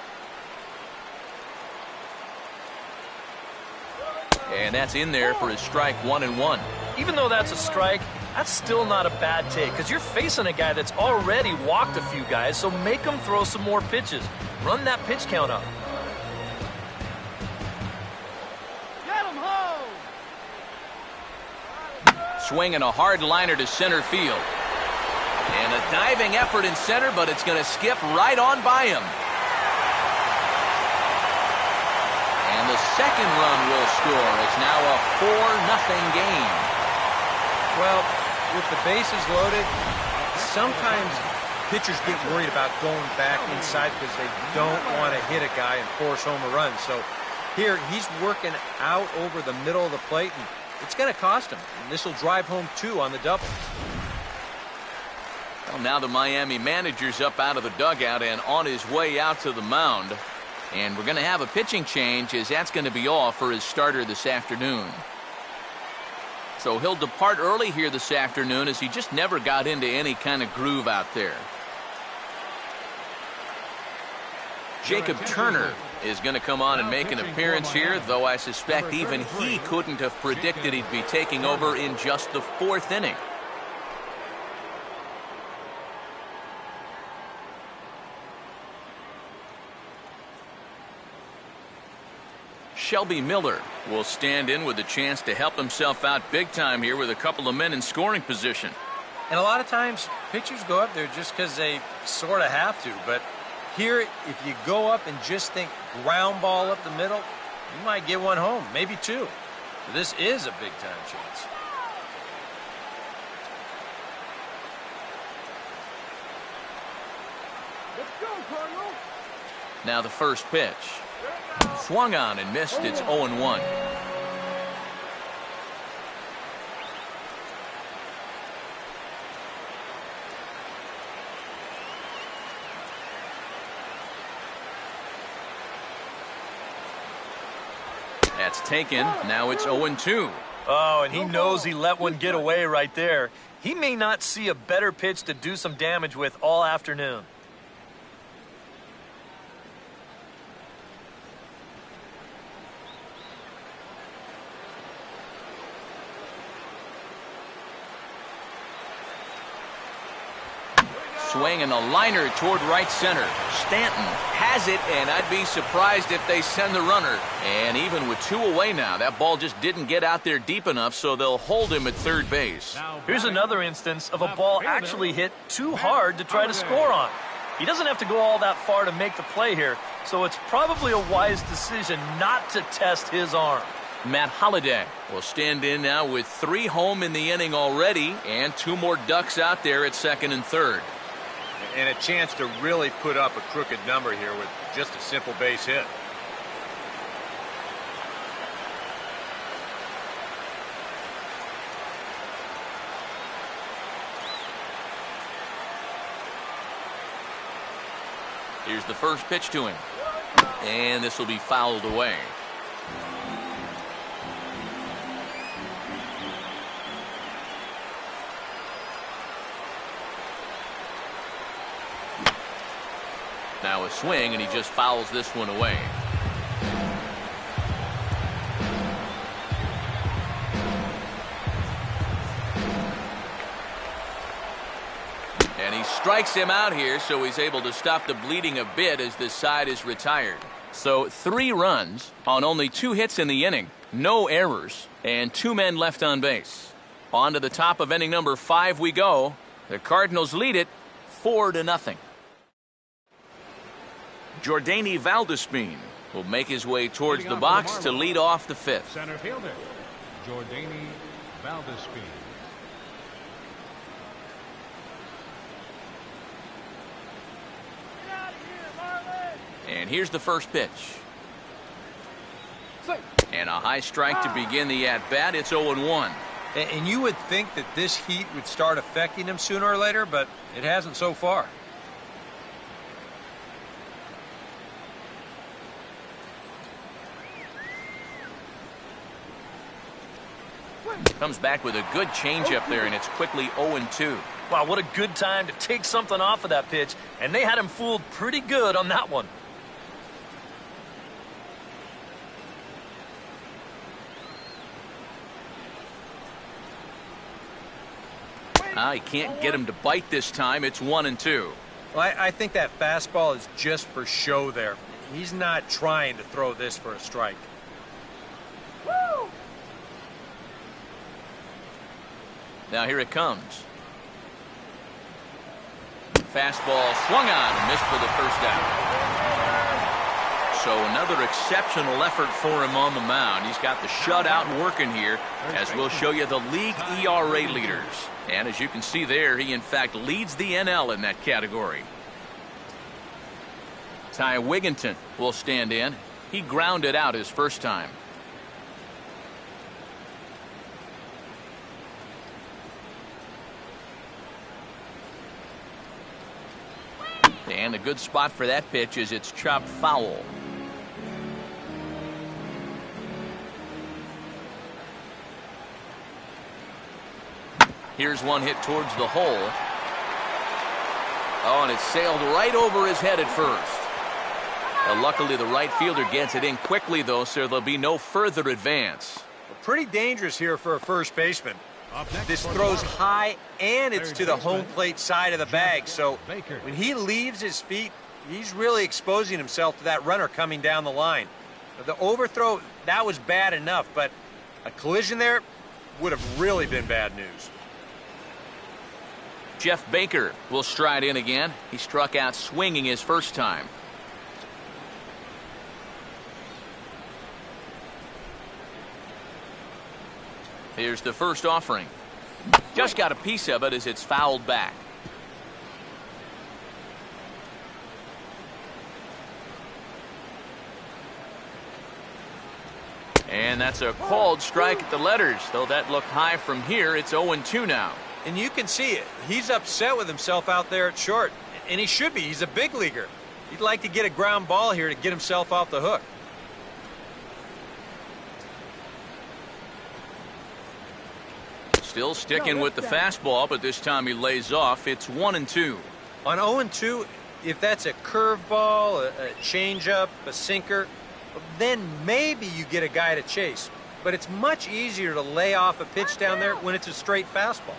And that's in there for his strike 1-1. Even though that's a strike, that's still not a bad take because you're facing a guy that's already walked a few guys, so make him throw some more pitches. Run that pitch count up. Get him home. Swinging a hard liner to center field. And a diving effort in center, but it's going to skip right on by him. And the second run will score. It's now a 4-0 game. Well, with the bases loaded, sometimes pitchers get worried about going back inside because they don't want to hit a guy and force home a run. So here, he's working out over the middle of the plate, and it's going to cost him. And this will drive home 2 on the double. Well, now the Miami manager's up out of the dugout and on his way out to the mound. And we're going to have a pitching change, as that's going to be all for his starter this afternoon. So he'll depart early here this afternoon, as he just never got into any kind of groove out there. Jacob Turner is going to come on and make an appearance here, though I suspect even he couldn't have predicted he'd be taking over in just the 4th inning. Shelby Miller will stand in with a chance to help himself out big time here with a couple of men in scoring position. And a lot of times, pitchers go up there just because they sort of have to. But here, if you go up and just think ground ball up the middle, you might get one home, maybe 2. So this is a big-time chance. Let's go, Cardinals. Now the first pitch. Swung on and missed. It's 0-1. That's taken. Now it's 0-2. Oh, and he knows he let one get away right there. He may not see a better pitch to do some damage with all afternoon. Swinging a liner toward right center. Stanton has it, and I'd be surprised if they send the runner. And even with 2 away now, that ball just didn't get out there deep enough, so they'll hold him at third base. Here's another instance of a ball actually hit too hard to try to score on. He doesn't have to go all that far to make the play here, so it's probably a wise decision not to test his arm. Matt Holliday will stand in now with 3 home in the inning already, and 2 more ducks out there at second and third. And a chance to really put up a crooked number here with just a simple base hit. Here's the first pitch to him. And this will be fouled away. Now a swing, and he just fouls this one away. And he strikes him out here, so he's able to stop the bleeding a bit as this side is retired. So 3 runs on only 2 hits in the inning, no errors, and 2 men left on base. On to the top of inning number 5 we go. The Cardinals lead it 4-0. Jordany Valdespin will make his way towards the box to lead off the fifth. Center fielder, Jordany Valdespin. Get out of here, Marlins! And here's the first pitch. And a high strike to begin the at-bat. It's 0-1. And you would think that this heat would start affecting him sooner or later, but it hasn't so far. Comes back with a good changeup there, and it's quickly 0-2. Wow, what a good time to take something off of that pitch, and they had him fooled pretty good on that one. He can't get him to bite this time. It's 1-2. Well, I think that fastball is just for show there. He's not trying to throw this for a strike. Woo! Now here it comes. Fastball swung on and missed for the first out. So another exceptional effort for him on the mound. He's got the shutout working here, as we'll show you the league ERA leaders. And as you can see there, he in fact leads the NL in that category. Ty Wigginton will stand in. He grounded out his first time. And a good spot for that pitch is it's chopped foul. Here's one hit towards the hole. Oh, and it sailed right over his head at first. Luckily, the right fielder gets it in quickly, though, so there'll be no further advance. Pretty dangerous here for a first baseman. Up next This for the throws Marlins, high, and it's third to the baseman, home plate side of the bag. So Baker. when he leaves his feet, he's really exposing himself to that runner coming down the line. The overthrow, that was bad enough, but a collision there would have really been bad news. Jeff Baker will stride in again. He struck out swinging his first time. Here's the first offering. Just got a piece of it as it's fouled back. And that's a called strike at the letters, though that looked high from here. It's 0-2 now. And you can see it. He's upset with himself out there at short. And he should be. He's a big leaguer. He'd like to get a ground ball here to get himself off the hook. Still sticking with the fastball, but this time he lays off. It's 1-2. On 0-2, if that's a curveball, a changeup, a sinker, then maybe you get a guy to chase. But it's much easier to lay off a pitch down there when it's a straight fastball.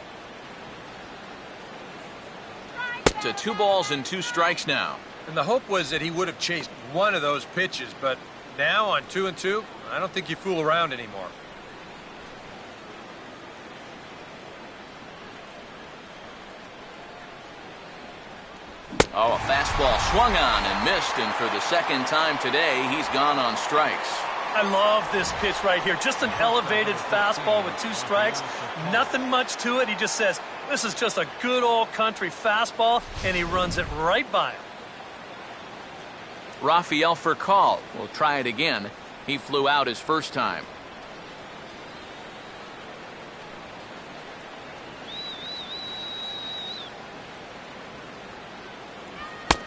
To 2 balls and 2 strikes now. And the hope was that he would have chased one of those pitches, but now on 2-2, I don't think you fool around anymore. Oh, a fastball swung on and missed, and for the second time today, he's gone on strikes. I love this pitch right here. Just an elevated fastball with 2 strikes. Nothing much to it. He just says, this is just a good old country fastball, and he runs it right by him. Rafael Furcal will try it again. He flew out his first time.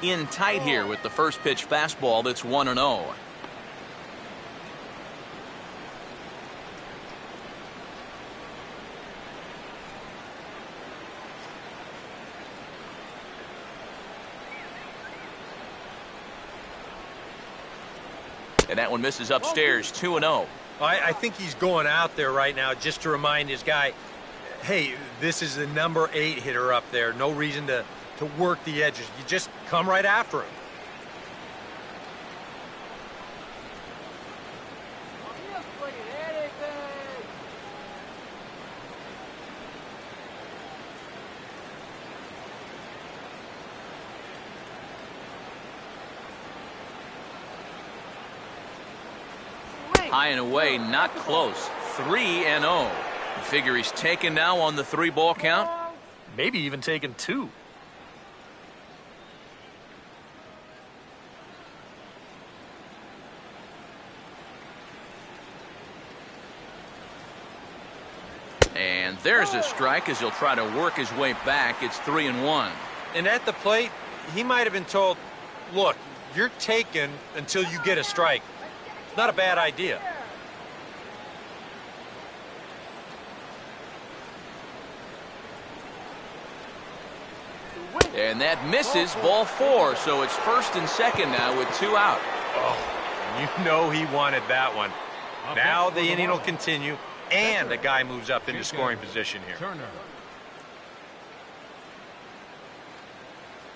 In tight here with the first pitch fastball that's 1-0. And that one misses upstairs, 2-0. I think he's going out there right now just to remind his guy, hey, this is the number 8 hitter up there. No reason to work the edges. You just come right after him. High and away, not close. 3-0. You figure he's taken now on the 3-ball count? Maybe even taken 2. And there's a strike as he'll try to work his way back. It's 3-1. And at the plate, he might have been told, look, you're taken until you get a strike. It's not a bad idea. And that misses, ball 4. So it's 1st and 2nd now with 2 out. Oh, you know he wanted that one. Now the inning will continue, and the guy moves up into scoring position here.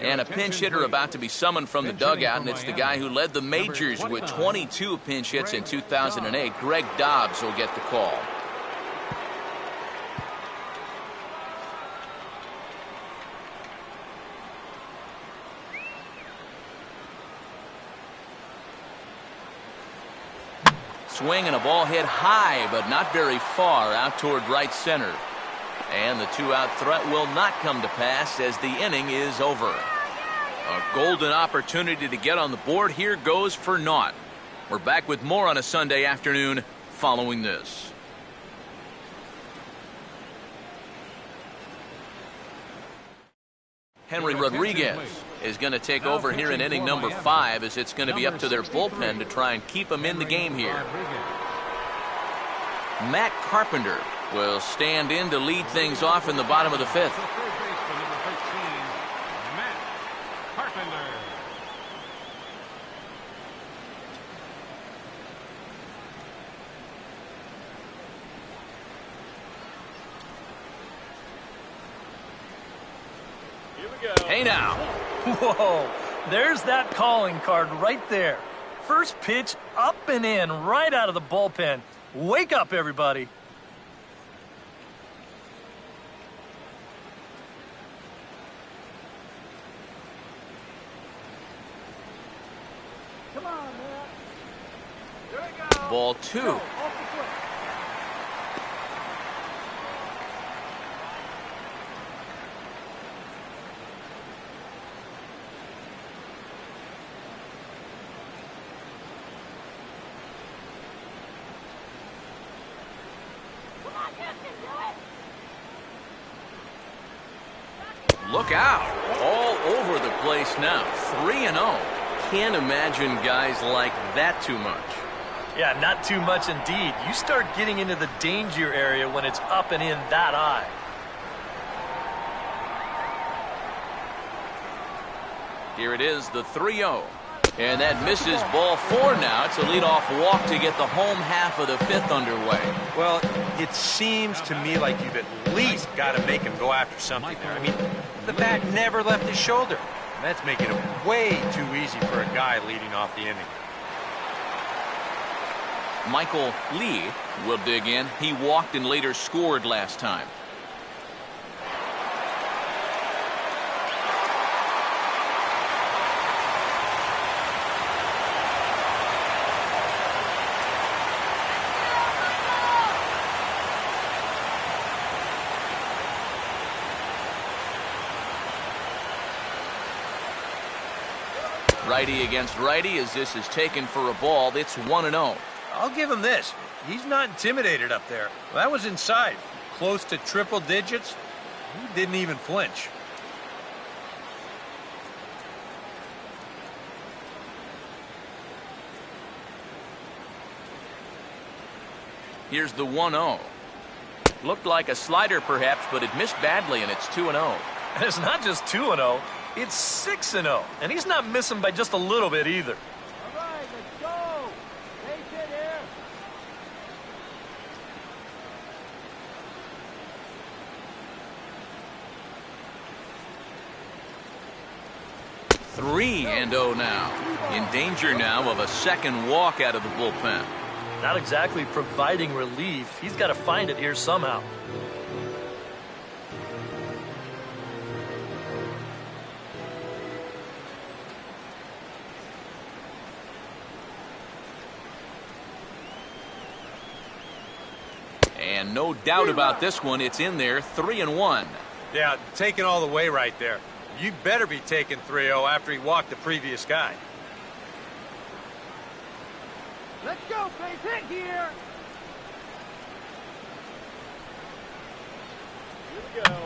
And a pinch hitter about to be summoned from the dugout, and it's the guy who led the majors with 22 pinch hits in 2008. Greg Dobbs will get the call. Swing and a ball hit high, but not very far out toward right center. And the 2-out threat will not come to pass as the inning is over. A golden opportunity to get on the board here goes for naught. We're back with more on a Sunday afternoon following this. Henry Rodriguez is going to take over here in inning number 5 as it's going to be up to their bullpen to try and keep him in the game here. Matt Carpenter will stand in to lead things off in the bottom of the 5th. Hey now. Whoa, there's that calling card right there. First pitch up and in right out of the bullpen. Wake up, everybody. Come on, man. Here we go. Ball 2. Off the foot. Look out. All over the place now. 3-0. Can't imagine guys like that too much. Yeah, not too much indeed. You start getting into the danger area when it's up and in that high. Here it is, the 3-0. And that misses, ball 4 now. It's a leadoff walk to get the home half of the 5th underway. Well, it seems to me like you've at least got to make him go after something there. I mean, the bat never left his shoulder. And that's making it way too easy for a guy leading off the inning. Michael Lee will dig in. He walked and later scored last time. Righty against righty as this is taken for a ball. It's 1-0. I'll give him this. He's not intimidated up there. That was inside. Close to triple digits. He didn't even flinch. Here's the 1-0. Looked like a slider perhaps, but it missed badly, and it's 2-0. And it's not just 2-0, it's 6-0. And he's not missing by just a little bit either. All right, let's go. Base hit here. Three and 0 now. In danger now of a second walk out of the bullpen. Not exactly providing relief. He's got to find it here somehow. And no doubt about this one, it's in there, 3-1. Yeah, taking all the way right there. You better be taking 3-0 after he walked the previous guy. Let's go, base hit here. Here we go.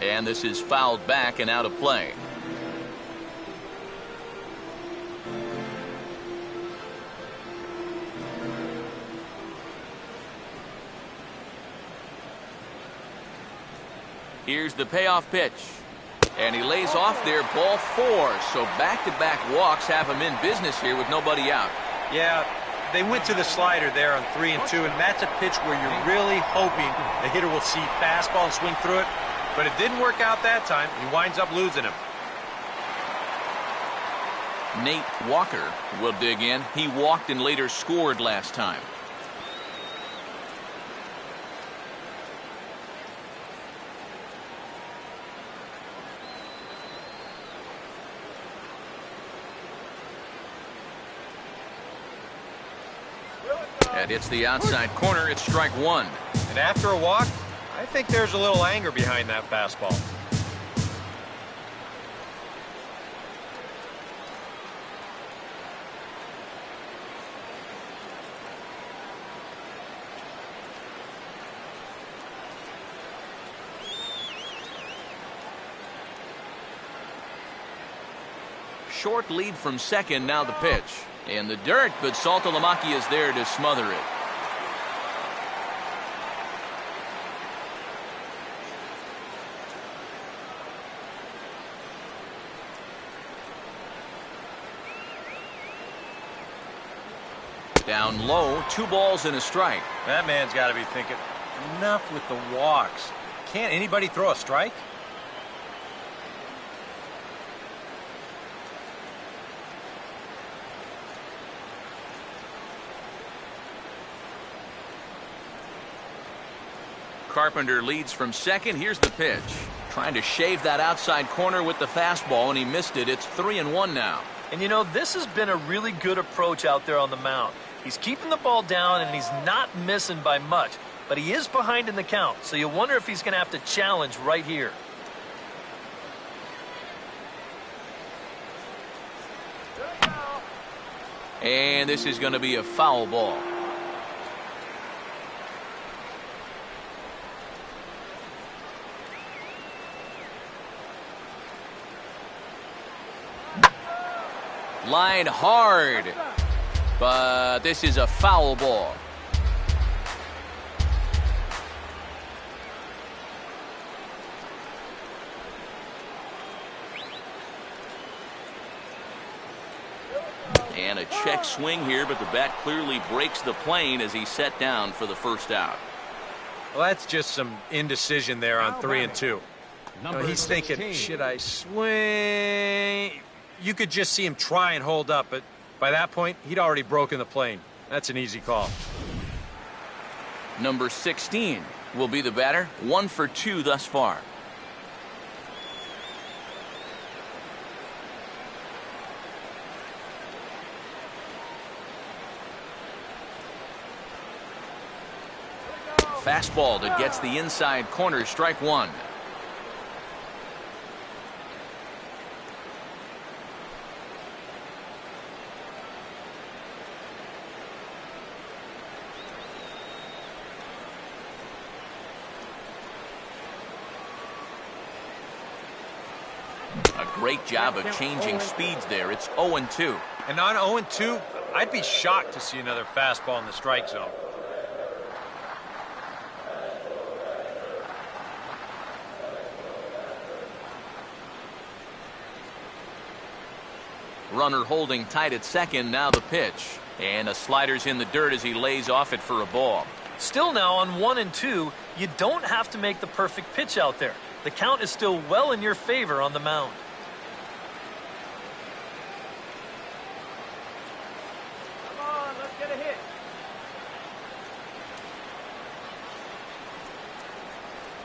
And this is fouled back and out of play. Here's the payoff pitch. And he lays off there, ball 4. So back-to-back walks have him in business here with nobody out. Yeah, they went to the slider there on 3-2, and that's a pitch where you're really hoping the hitter will see fastball and swing through it. But it didn't work out that time. He winds up losing him. Nate Walker will dig in. He walked and later scored last time. And it's the outside corner. It's strike 1. And after a walk, I think there's a little anger behind that fastball. Short lead from second, now the pitch. In the dirt, but Saltalamacchia is there to smother it. Down low, 2 balls and a strike. That man's got to be thinking, enough with the walks. Can't anybody throw a strike? Carpenter leads from second. Here's the pitch. Trying to shave that outside corner with the fastball, and he missed it. It's 3-1 now. And you know, this has been a really good approach out there on the mound. He's keeping the ball down, and he's not missing by much. But he is behind in the count, so you wonder if he's going to have to challenge right here. And this is going to be a foul ball. Line hard, but this is a foul ball. And a check swing here, but the bat clearly breaks the plane as he's set down for the first out. Well, that's just some indecision there on 3-2. You know, he's thinking, should I swing? You could just see him try and hold up, but by that point, he'd already broken the plane. That's an easy call. Number 16 will be the batter. 1 for 2 thus far. Fastball that gets the inside corner, strike 1. Great job of changing speeds there. It's 0-2. And on 0-2, I'd be shocked to see another fastball in the strike zone. Runner holding tight at second. Now the pitch. And a slider's in the dirt as he lays off it for a ball. Still now on 1-2, you don't have to make the perfect pitch out there. The count is still well in your favor on the mound. Come on, let's get a hit.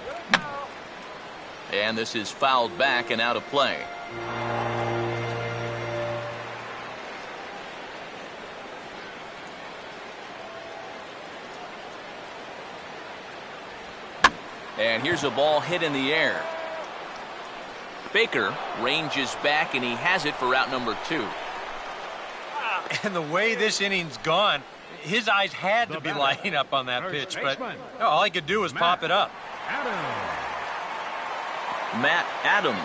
Good now. And this is fouled back and out of play. And here's a ball hit in the air. Baker ranges back, and he has it for out number 2. And the way this inning's gone, his eyes had to be lighting up on that pitch, but all he could do was pop it up. Matt Adams.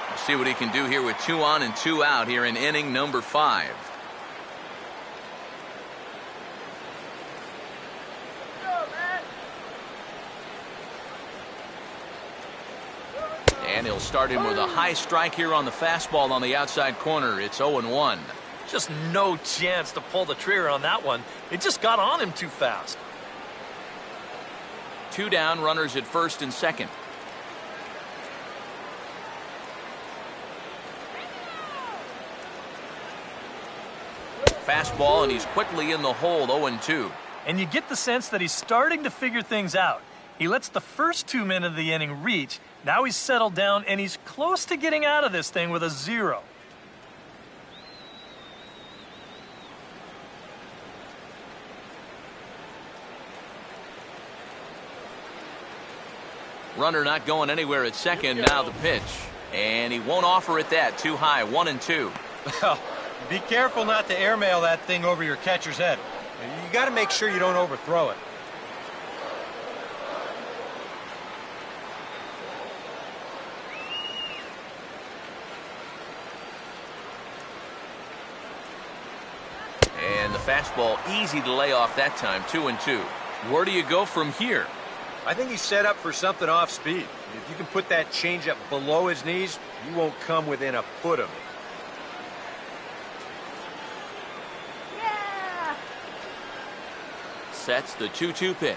We'll see what he can do here with 2 on and 2 out here in inning number 5. And he'll start him with a high strike here on the fastball on the outside corner. It's 0-1. Just no chance to pull the trigger on that one. It just got on him too fast. 2 down, runners at first and second. Fastball, and he's quickly in the hole, 0-2. And you get the sense that he's starting to figure things out. He lets the first 2 men of the inning reach. Now he's settled down, and he's close to getting out of this thing with a 0. Runner not going anywhere at second. Now the pitch. And he won't offer it that. Too high, 1-2. Well, be careful not to airmail that thing over your catcher's head. You got to make sure you don't overthrow it. And the fastball easy to lay off that time, 2-2. Where do you go from here? I think he's set up for something off speed. If you can put that changeup below his knees, you won't come within a foot of it. Yeah! Sets the 2-2 pitch.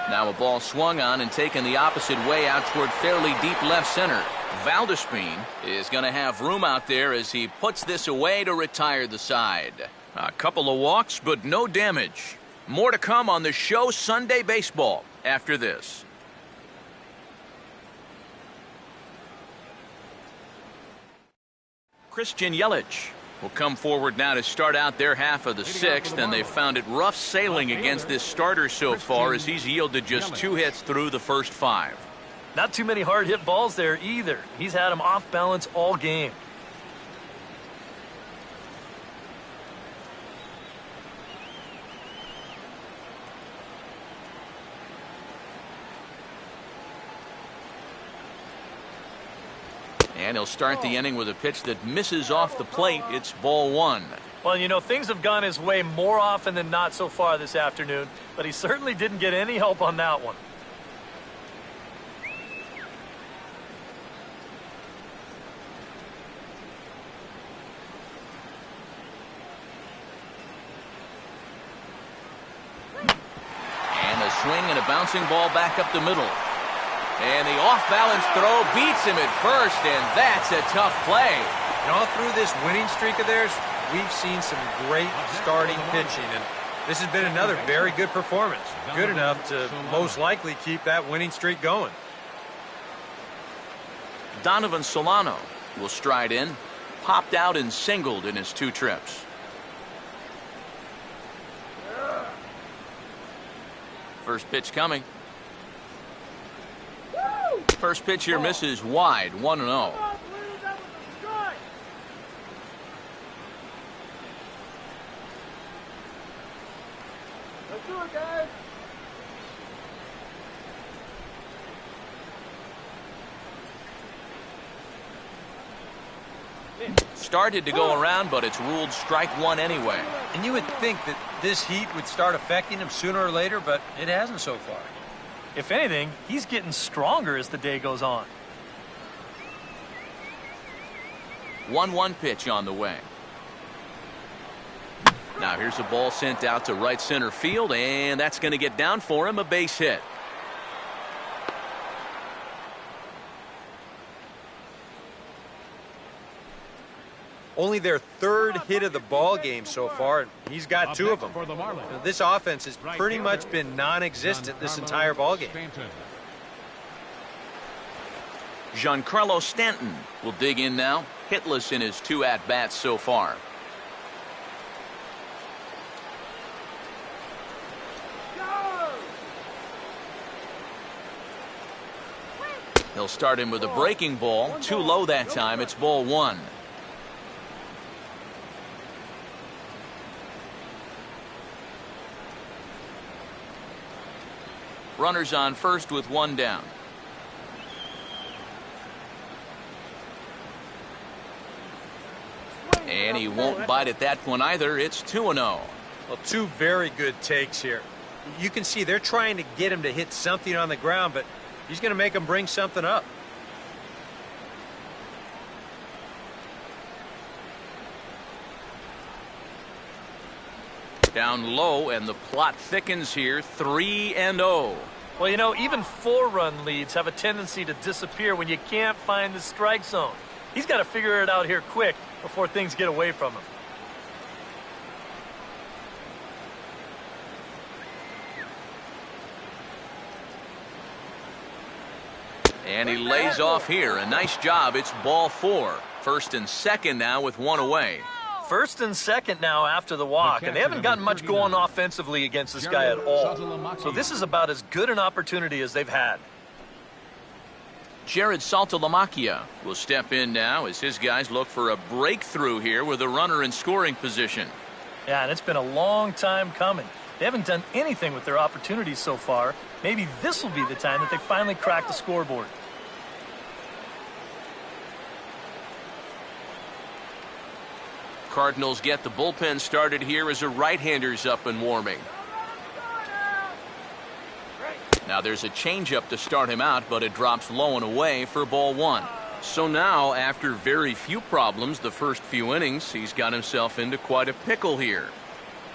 Now a ball swung on and taken the opposite way out toward fairly deep left center. Valdespin is going to have room out there as he puts this away to retire the side. A couple of walks, but no damage. More to come on the show Sunday Baseball after this. Christian Yelich will come forward now to start out their half of the 6th, and they've found it rough sailing against this starter so far as he's yielded just 2 hits through the first 5. Not too many hard hit balls there either. He's had him off balance all game. And he'll start the inning with a pitch that misses off the plate. It's ball 1. Well, you know, things have gone his way more often than not so far this afternoon, but he certainly didn't get any help on that one. And a swing and a bouncing ball back up the middle. And the off-balance throw beats him at first, and that's a tough play. And all through this winning streak of theirs, we've seen some great starting pitching, and this has been another very good performance. Good enough to most likely keep that winning streak going. Donovan Solano will stride in. Popped out and singled in his 2 trips. First pitch coming. First pitch here misses wide, 1-0. Come on, Blues, that was a strike. Let's do it, guys. Started to go around, but it's ruled strike 1 anyway. And you would think that this heat would start affecting him sooner or later, but it hasn't so far. If anything, he's getting stronger as the day goes on. 1-1 pitch on the way. Now here's a ball sent out to right center field, and that's going to get down for him, a base hit. Only their 3rd hit of the ball game so far, and he's got 2 of them. For the Marlins. This offense has pretty much been non-existent this entire ball game. Giancarlo Stanton will dig in now, hitless in his 2 at-bats so far. He'll start him with a breaking ball. Too low that time. It's ball one. Runners on first with one down. And he won't bite at that one either. It's 2-0. Well, two very good takes here. You can see they're trying to get him to hit something on the ground, but he's going to make him bring something up. Down low, and the plot thickens here. 3-0. Well, you know, even 4-run leads have a tendency to disappear when you can't find the strike zone. He's got to figure it out here quick before things get away from him. And he lays off here. A nice job. It's ball four. First and second now with one away. First and second now after the walk, and they haven't gotten much going offensively against this guy at all. So this is about as good an opportunity as they've had. Jared Saltalamacchia will step in now as his guys look for a breakthrough here with a runner in scoring position. Yeah, and it's been a long time coming. They haven't done anything with their opportunities so far. Maybe this will be the time that they finally crack the scoreboard. Cardinals get the bullpen started here as a right-hander's up and warming. Now there's a changeup to start him out, but it drops low and away for ball one. So now, after very few problems the first few innings, he's got himself into quite a pickle here.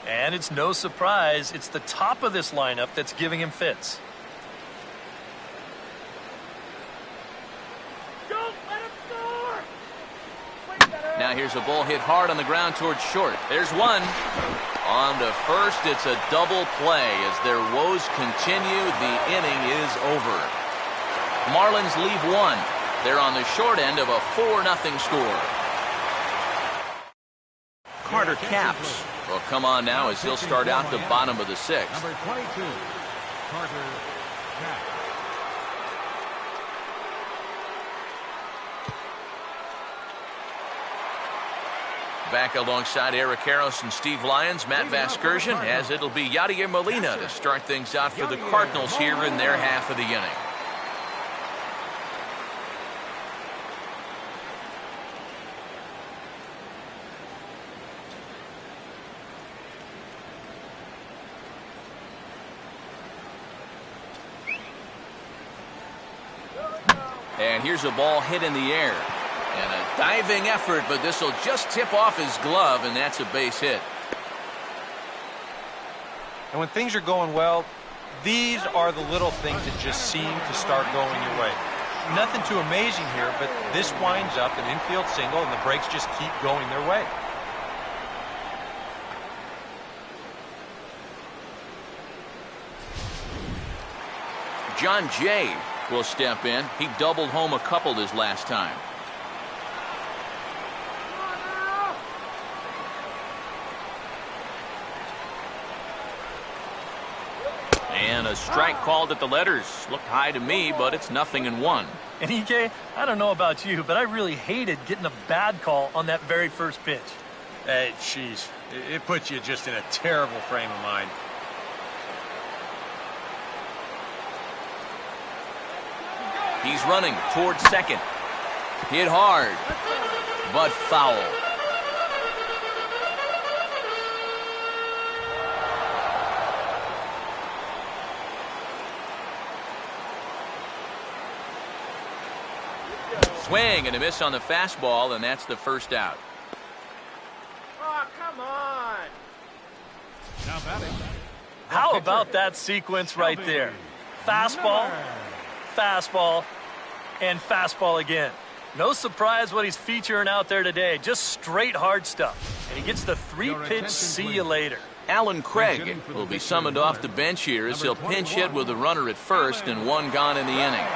And it's no surprise, it's the top of this lineup that's giving him fits. Now here's a ball hit hard on the ground towards short. There's one. On to first, it's a double play. As their woes continue, the inning is over. Marlins leave one. They're on the short end of a 4-0 score. Carter Capps will come on now as he'll start out the bottom of the sixth. Number 22, Carter Capps. Back alongside Eric Harris and Steve Lyons, Matt Vasgersian, as it'll be Yadier Molina to start things out for the Cardinals here in their half of the inning. And here's a ball hit in the air. And a diving effort, but this will just tip off his glove, and that's a base hit. And when things are going well, these are the little things that just seem to start going your way. Nothing too amazing here, but this winds up an infield single, and the breaks just keep going their way. John Jay will step in. He doubled home a couple his last time. And a strike called at the letters. Looked high to me, but it's 0-1. And EK, I don't know about you, but I really hated getting a bad call on that very first pitch. Hey, jeez. It puts you just in a terrible frame of mind. He's running towards second. Hit hard, but foul. Swing and a miss on the fastball, and that's the first out. Oh, come on. Now batting. How about that sequence right there? Fastball, fastball, and fastball again. No surprise what he's featuring out there today. Just straight hard stuff. And he gets the three-pitch see you later. Alan Craig will be summoned off the bench here as he'll pinch hit with a runner at first and one gone in the inning.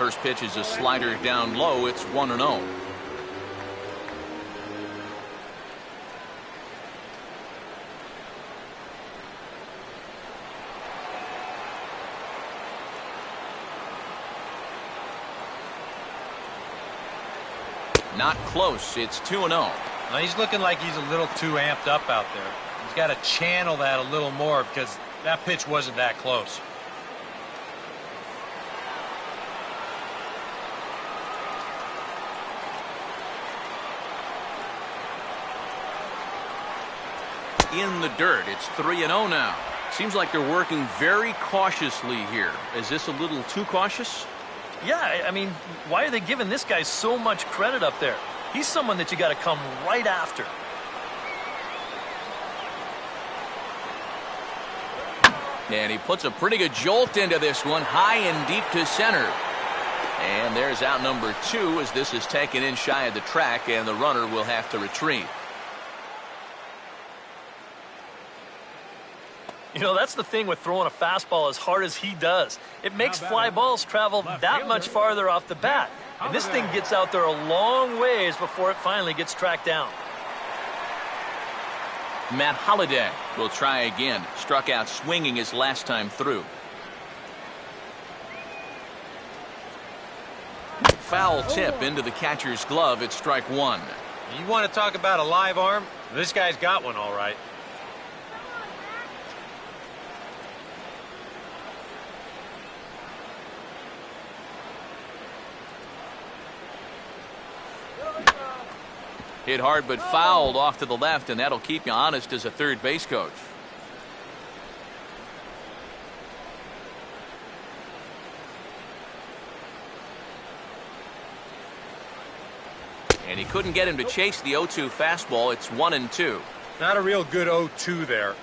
First pitch is a slider down low. It's 1-0. Not close. It's 2-0. Now he's looking like he's a little too amped up out there. He's got to channel that a little more because that pitch wasn't that close. In the dirt. It's 3-0 now. Seems like they're working very cautiously here. Is this a little too cautious? Yeah, I mean, why are they giving this guy so much credit up there? He's someone that you got to come right after. And he puts a pretty good jolt into this one, high and deep to center. And there's out number 2 as this is taken in shy of the track, and the runner will have to retreat. You know, that's the thing with throwing a fastball as hard as he does. It makes fly balls travel that much farther off the bat. And this thing gets out there a long ways before it finally gets tracked down. Matt Holliday will try again. Struck out swinging his last time through. Foul tip into the catcher's glove. It's strike 1. You want to talk about a live arm? This guy's got one all right. Hit hard but fouled off to the left, and that'll keep you honest as a third base coach. And he couldn't get him to chase the 0-2 fastball. It's 1-2. Not a real good 0-2 there.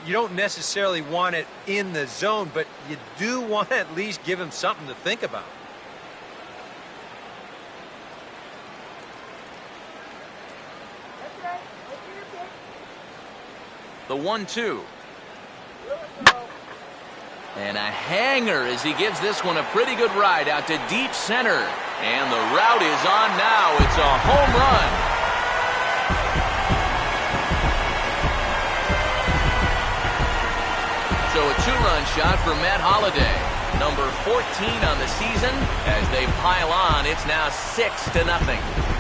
You don't necessarily want it in the zone, but you do want to at least give him something to think about. The 1-2. And a hanger as he gives this one a pretty good ride out to deep center. And the route is on now. It's a home run. So a 2-run shot for Matt Holliday. Number 14 on the season. As they pile on, it's now 6-0.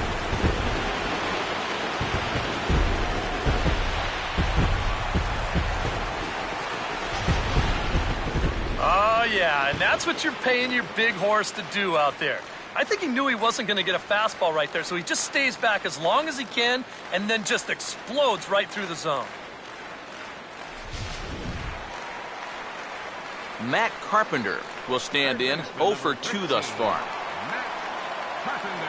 Oh, yeah, and that's what you're paying your big horse to do out there. I think he knew he wasn't going to get a fastball right there, so he just stays back as long as he can and then just explodes right through the zone. Matt Carpenter will stand in 0 for 2 thus far. Matt Carpenter.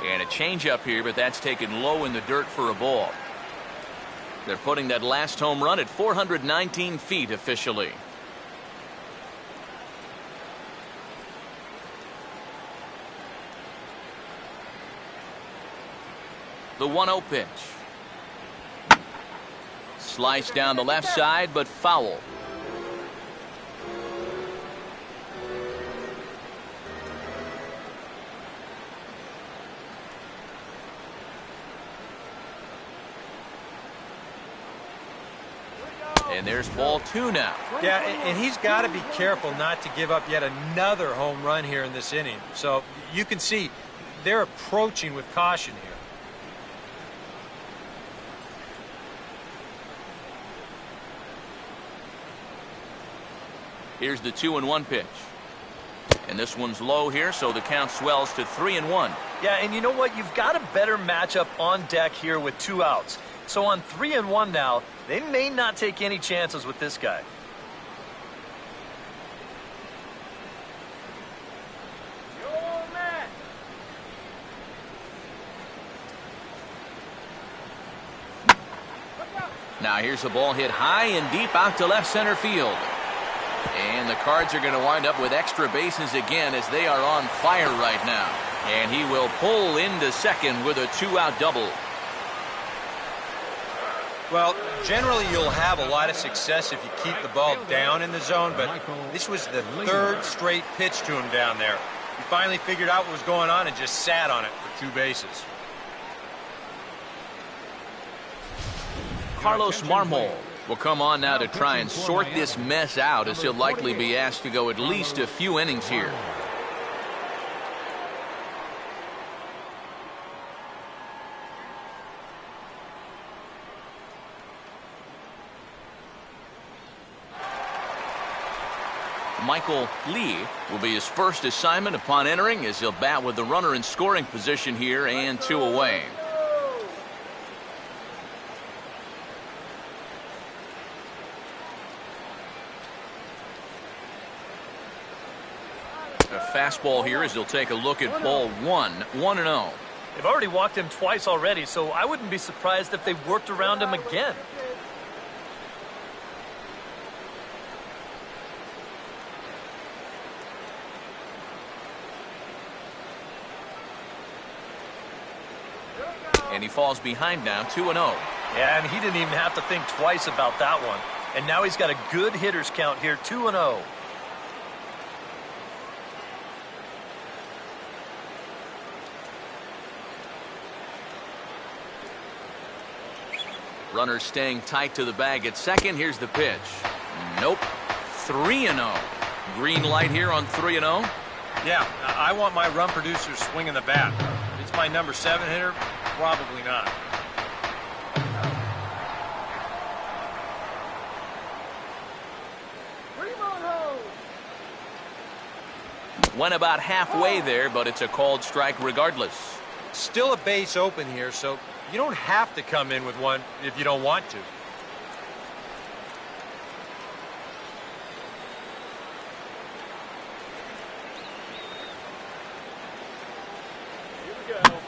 And a changeup here, but that's taken low in the dirt for a ball. They're putting that last home run at 419 feet officially. The 1-0 pitch. Slice down the left side, but foul. And there's ball 2 now. Yeah, and he's got to be careful not to give up yet another home run here in this inning. So you can see they're approaching with caution here. Here's the 2-1 pitch. And this one's low here, so the count swells to 3-1. Yeah, and you know what? You've got a better matchup on deck here with 2 outs. So on 3-1 now, they may not take any chances with this guy. Now here's a ball hit high and deep out to left center field. And the Cards are going to wind up with extra bases again as they are on fire right now. And he will pull into second with a 2-out double. Well, generally you'll have a lot of success if you keep the ball down in the zone, but this was the third straight pitch to him down there. He finally figured out what was going on and just sat on it for 2 bases. Carlos Marmol will come on now to try and sort this mess out, as he'll likely be asked to go at least a few innings here. Michael Lee will be his first assignment upon entering, as he'll bat with the runner in scoring position here and 2 away. A fastball here as he'll take a look at ball 1, 1-0. They've already walked him twice already, so I wouldn't be surprised if they worked around him again. And he falls behind now, 2-0. Yeah, and he didn't even have to think twice about that one. And now he's got a good hitters count here, 2-0. Runner staying tight to the bag at second. Here's the pitch. Nope. 3-0. Green light here on 3-0. Yeah, I want my run producer swinging the bat. If it's my number 7 hitter, probably not. Went about halfway there, but it's a called strike regardless. Still a base open here, so you don't have to come in with one if you don't want to.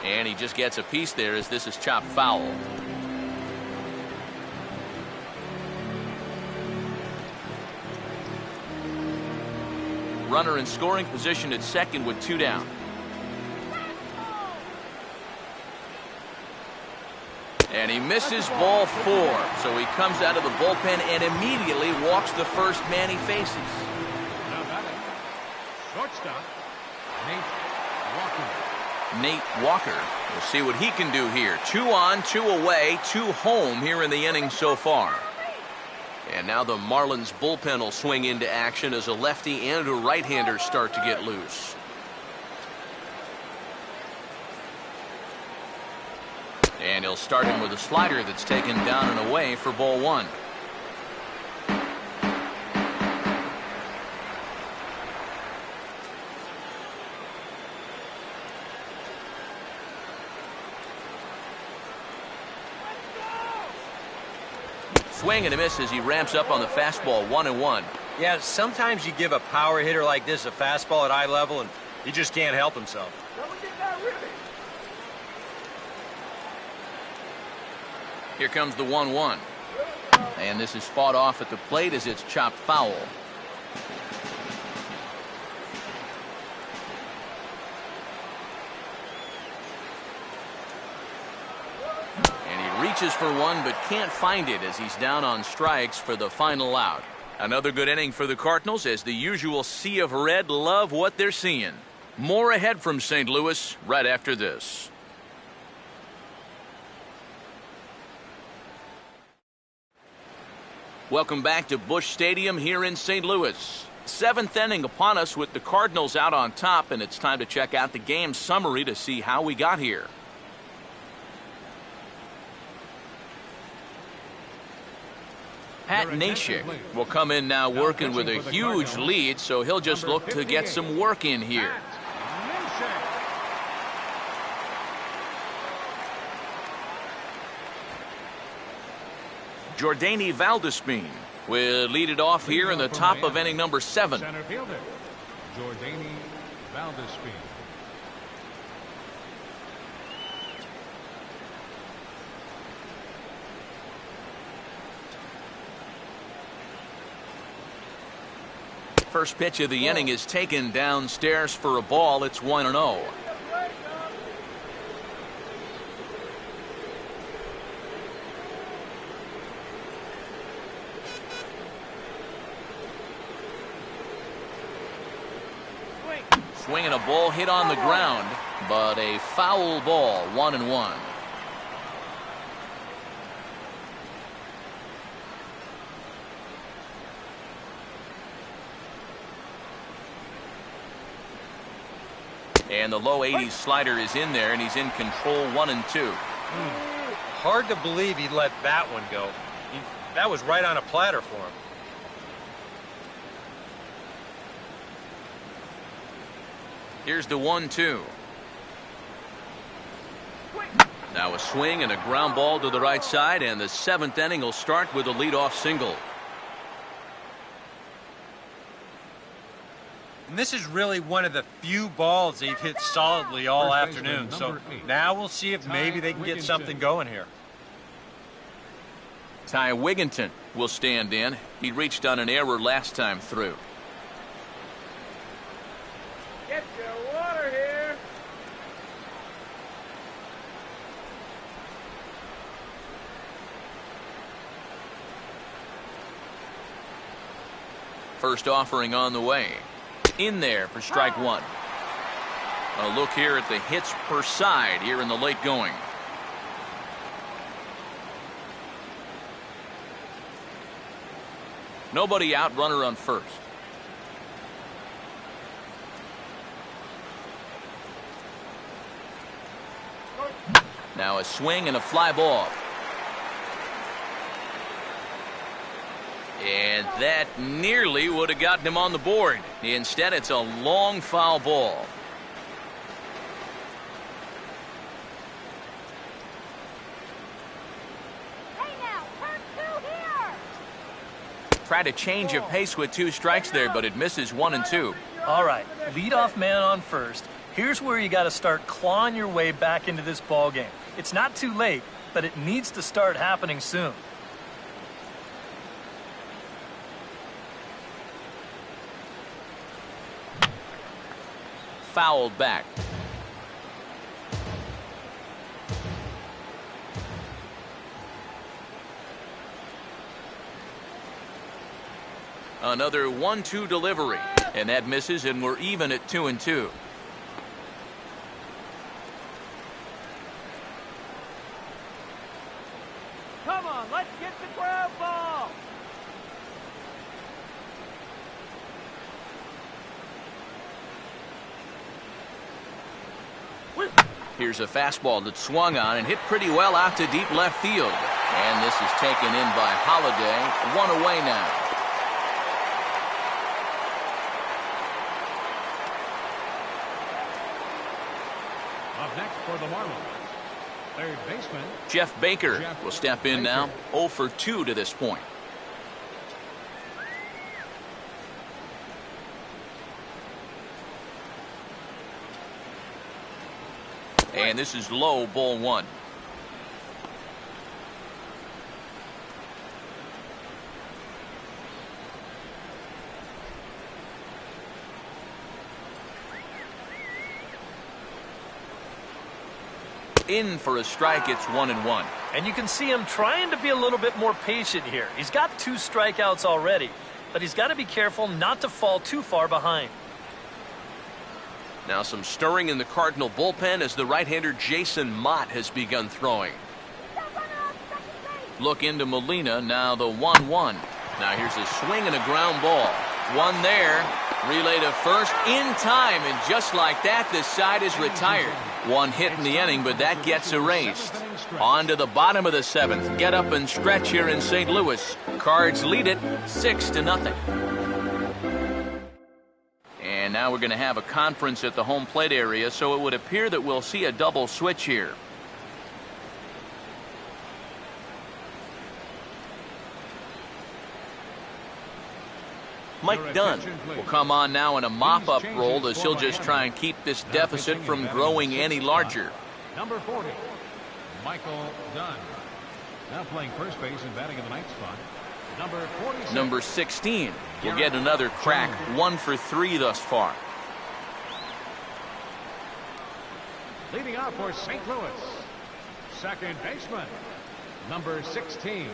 And he just gets a piece there as this is chopped foul. Runner in scoring position at second with 2 down. And he misses ball 4, so he comes out of the bullpen and immediately walks the first man he faces. Now batting, shortstop, Nate Walker. We'll see what he can do here. 2 on, 2 away, 2 home here in the inning so far. And now the Marlins bullpen will swing into action as a lefty and a right-hander start to get loose. And he'll start him with a slider that's taken down and away for ball 1. Swing and a miss as he ramps up on the fastball, 1-1. Yeah, sometimes you give a power hitter like this a fastball at eye level and he just can't help himself. Here comes the 1-1. And this is fought off at the plate as it's chopped foul. Reaches for one but can't find it as he's down on strikes for the final out. Another good inning for the Cardinals as the usual sea of red love what they're seeing. More ahead from St. Louis right after this. Welcome back to Busch Stadium here in St. Louis. 7th inning upon us with the Cardinals out on top, and it's time to check out the game summary to see how we got here. Pat Neshek will come in now working with a huge lead, so he'll just look to get some work in here. Jordany Valdespin will lead it off here in the top of inning number 7. Center fielder, Jordany Valdespin. First pitch of the inning is taken downstairs for a ball. It's 1-0. swing and a ball hit on the ground, but a foul ball, 1-1. And the low 80s slider is in there, and he's in control, 1-2. Hard to believe he let that one go. That was right on a platter for him. Here's the 1-2. Now a swing and a ground ball to the right side, and the 7th inning will start with a leadoff single. And this is really one of the few balls they've hit solidly all afternoon. So now we'll see if maybe they can get something going here. Ty Wigginton will stand in. He reached on an error last time through. Get your water here. First offering on the way. In there for strike one. A look here at the hits per side here in the late going. Nobody out, runner on first. Now a swing and a fly ball. And that nearly would have gotten him on the board. Instead, it's a long foul ball. Hey now, turn two here. Tried to change of pace with 2 strikes there, but it misses 1 and 2. All right, leadoff man on first. Here's where you got to start clawing your way back into this ball game. It's not too late, but it needs to start happening soon. Fouled back. Another 1-2 delivery, and that misses, and we're even at 2 and 2. Come on, let's get the ground ball. Here's a fastball that swung on and hit pretty well out to deep left field. And this is taken in by Holiday. 1 away now. Up next for the Marlins, third baseman Jeff Baker will step in now. 0 for 2 to this point. And this is low, ball 1. In for a strike, it's 1-1. And you can see him trying to be a little bit more patient here. He's got 2 strikeouts already, but he's got to be careful not to fall too far behind. Now some stirring in the Cardinal bullpen as the right-hander Jason Mott has begun throwing. Look into Molina, now the 1-1. Now here's a swing and a ground ball. One there, relay to first in time, and just like that, this side is retired. 1 hit in the inning, but that gets erased. On to the bottom of the 7th. Get up and stretch here in St. Louis. Cards lead it 6-0. And now we're going to have a conference at the home plate area, so it would appear that we'll see a double switch here. Mike Dunn will come on now in a mop-up role as he'll just try and keep this deficit from growing any larger. number 40, Michael Dunn. Now playing first base and batting in the ninth spot, number 46. Number 16 will get another crack. 1 for 3 thus far. Leading off for St. Louis, second baseman, number 16.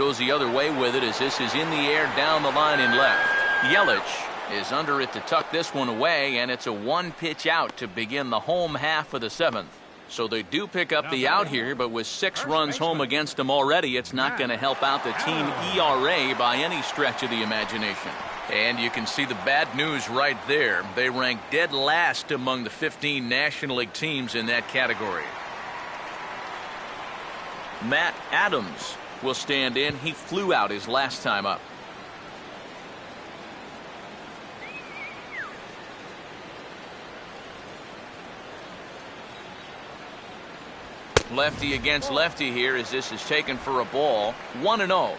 goes the other way with it as this is in the air down the line in left. Yelich is under it to tuck this one away, and it's a one-pitch out to begin the home half of the seventh. So they do pick up the out here, but with 6 runs home against them already, it's not going to help out the team ERA by any stretch of the imagination. And you can see the bad news right there. They rank dead last among the 15 National League teams in that category. Matt Adams will stand in. He flew out his last time up. Lefty against lefty here as this is taken for a ball. 1-0.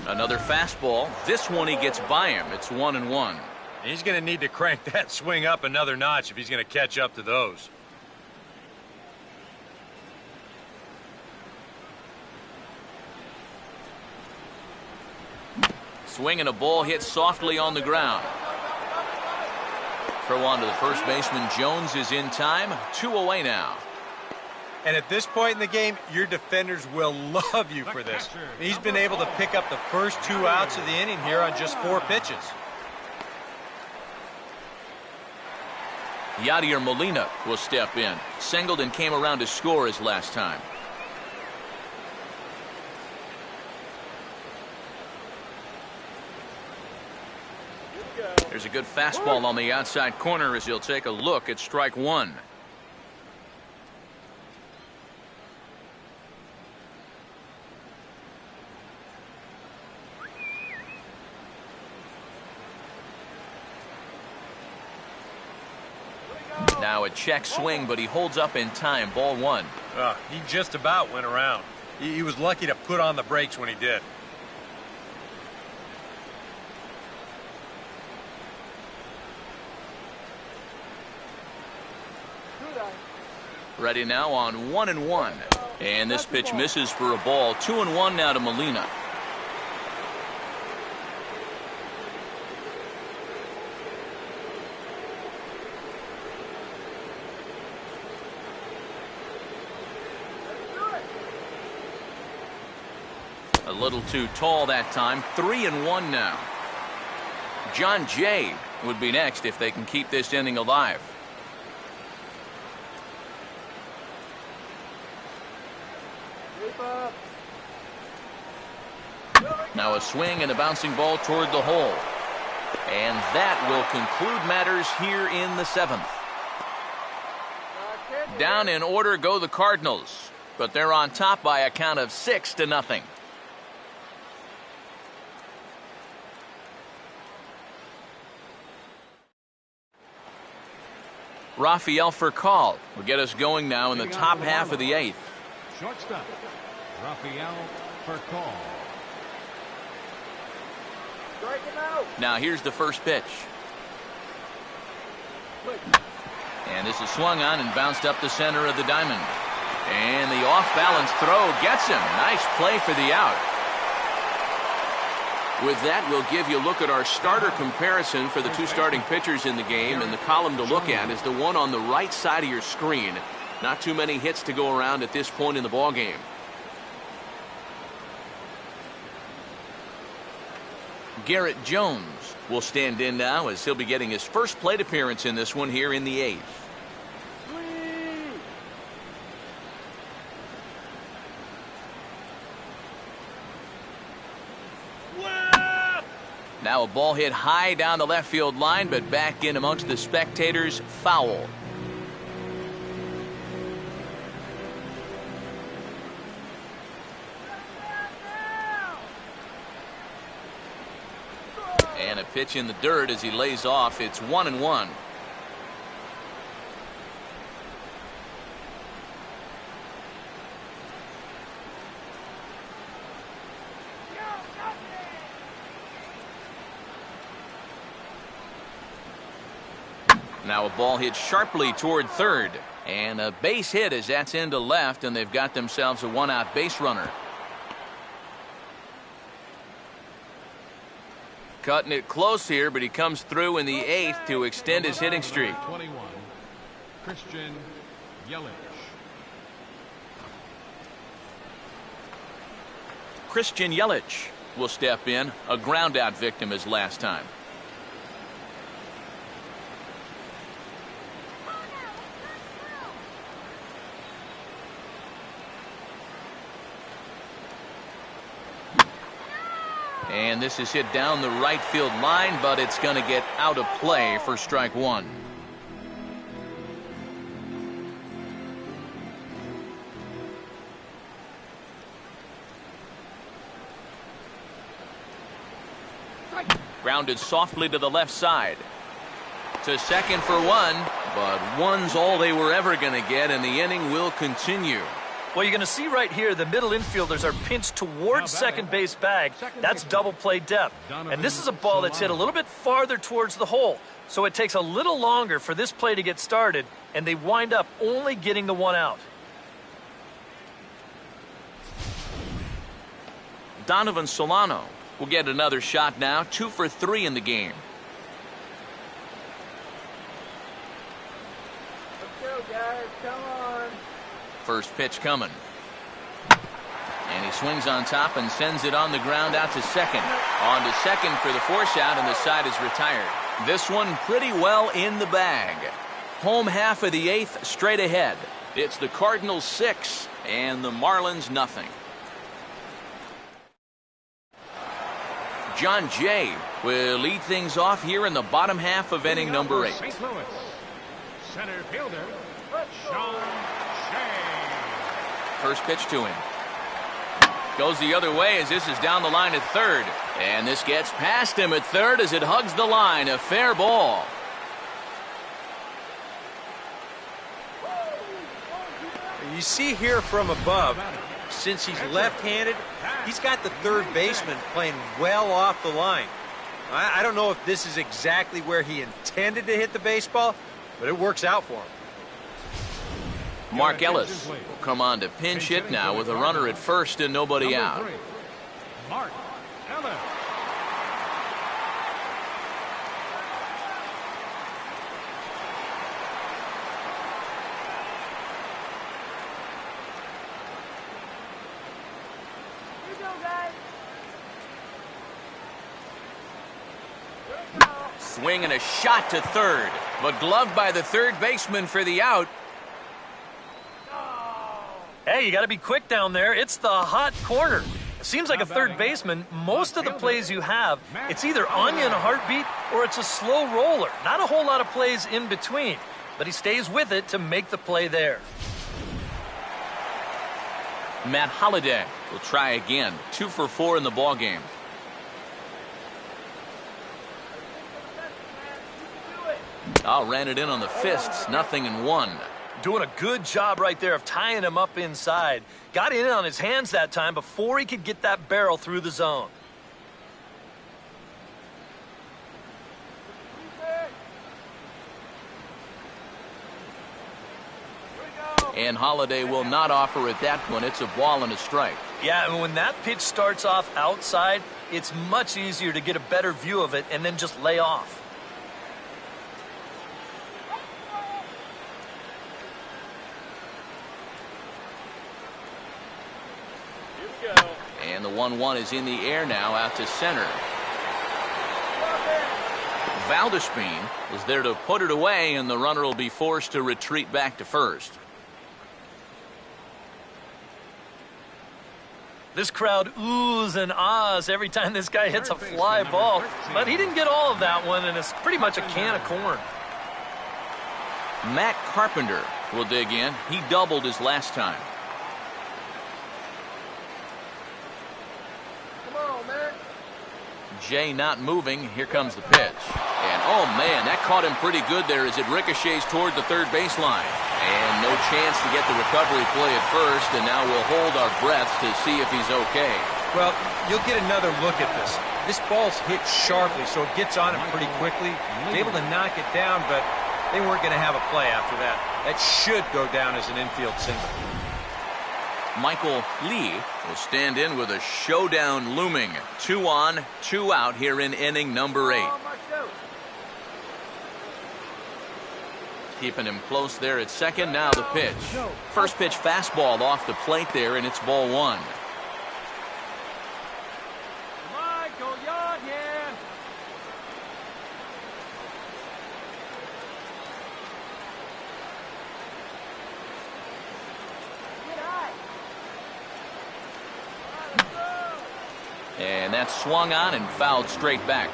Another fastball. This one he gets by him. It's 1-1. He's going to need to crank that swing up another notch if he's going to catch up to those. Swinging a ball hit softly on the ground. Throw on to the first baseman. Jones is in time. 2 away now. And at this point in the game, your defenders will love you for this. He's been able to pick up the first 2 outs of the inning here on just 4 pitches. Yadier Molina will step in. Singled and came around to score his last time. There's a good fastball on the outside corner as he'll take a look at strike 1. Now a check swing, but he holds up in time. Ball 1. He just about went around. He was lucky to put on the brakes when he did. Ready now on 1-1. And this pitch misses for a ball. 2-1 now to Molina. A little too tall that time. 3-1 now. John Jay would be next if they can keep this inning alive. Now a swing and a bouncing ball toward the hole. And that will conclude matters here in the 7th. Down in order go the Cardinals, but they're on top by a count of 6-0. Rafael Furcal will get us going now in the top half of the 8th. Shortstop, Rafael Furcal. Now here's the first pitch. And this is swung on and bounced up the center of the diamond. And the off-balance throw gets him. Nice play for the out. With that, we'll give you a look at our starter comparison for the 2 starting pitchers in the game. And the column to look at is the one on the right side of your screen. Not too many hits to go around at this point in the ballgame. Garrett Jones will stand in now as he'll be getting his first plate appearance in this one here in the 8th. Now a ball hit high down the left field line, but back in amongst the spectators. Foul. And a pitch in the dirt as he lays off. It's 1-1. Now a ball hit sharply toward third. And a base hit as that's into left, and they've got themselves a 1-out base runner. Cutting it close here, but he comes through in the 8th to extend his hitting streak. 21, Christian Yelich. Christian Yelich will step in, a groundout victim as last time. And this is hit down the right field line, but it's going to get out of play for strike one. Grounded softly to the left side. To second for one, but one's all they were ever going to get, and the inning will continue. Well, you're going to see right here the middle infielders are pinched towards second base bag. That's double play depth. And this is a ball that's hit a little bit farther towards the hole. So it takes a little longer for this play to get started, and they wind up only getting the one out. Donovan Solano will get another shot now, 2 for 3 in the game. Let's go, guys. Come on. First pitch coming. And he swings on top and sends it on the ground out to second. On to second for the force out, and the side is retired. This one pretty well in the bag. Home half of the 8th straight ahead. It's the Cardinals 6 and the Marlins nothing. John Jay will lead things off here in the bottom half of inning number 8. St. Louis, center fielder, John Jay. First pitch to him. Goes the other way as this is down the line at third. And this gets past him at third as it hugs the line. A fair ball. You see here from above, since he's left-handed, he's got the third baseman playing well off the line. I don't know if this is exactly where he intended to hit the baseball, but it works out for him. Mark Ellis will come on to pinch hit now with a runner at first and nobody out. Mark Ellis. Here we go, guys. Swing and a shot to third, but gloved by the third baseman for the out. Hey, you got to be quick down there. It's the hot corner. It seems like a third baseman, most of the plays you have, it's either on you in a heartbeat or it's a slow roller. Not a whole lot of plays in between, but he stays with it to make the play there. Matt Holliday will try again. 2 for 4 in the ballgame. Oh, ran it in on the fists. 0-1. Doing a good job right there of tying him up inside. Got in on his hands that time before he could get that barrel through the zone. And Holliday will not offer at that one. It's a ball and a strike. Yeah, and when that pitch starts off outside, it's much easier to get a better view of it and then just lay off. And the 1-1 is in the air now out to center. Valdespin is there to put it away, and the runner will be forced to retreat back to first. This crowd oohs and ahs every time this guy hits a fly ball, but he didn't get all of that one, and it's pretty much a can of corn. Matt Carpenter will dig in. He doubled his last time. Jay not moving. Here comes the pitch. And, oh, man, that caught him pretty good there as it ricochets toward the third baseline. And no chance to get the recovery play at first, and now we'll hold our breaths to see if he's okay. Well, you'll get another look at this. This ball's hit sharply, so it gets on him pretty quickly. He's able to knock it down, but they weren't going to have a play after that. That should go down as an infield single. Michael Lee will stand in with a showdown looming. 2 on, 2 out here in inning number 8. Keeping him close there at second. Now the pitch. First pitch fastball off the plate there, and it's ball 1. And that's swung on and fouled straight back.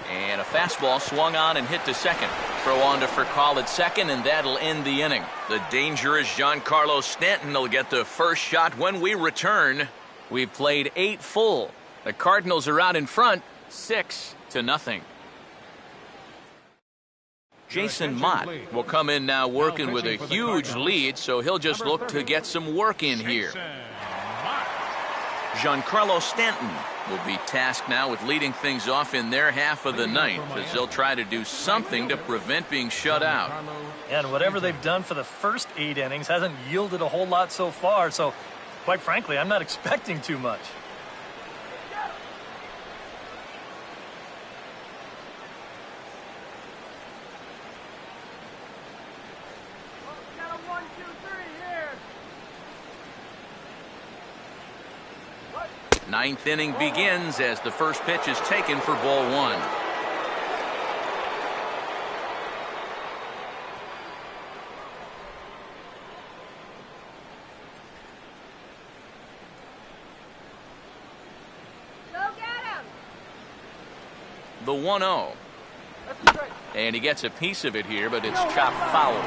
And a fastball swung on and hit to second. Throw on to Furcal at second, and that'll end the inning. The dangerous Giancarlo Stanton will get the first shot when we return. We've played 8 full. The Cardinals are out in front, 6-0. Jason Mott will come in now working with a huge lead, so he'll just look to get some work in here. Giancarlo Stanton will be tasked now with leading things off in their half of the ninth, as they'll try to do something to prevent being shut out. And whatever they've done for the first 8 innings hasn't yielded a whole lot so far, so quite frankly, I'm not expecting too much. Ninth inning begins as the first pitch is taken for ball 1. Go get him! The 1-0. And he gets a piece of it here, but it's chopped foul.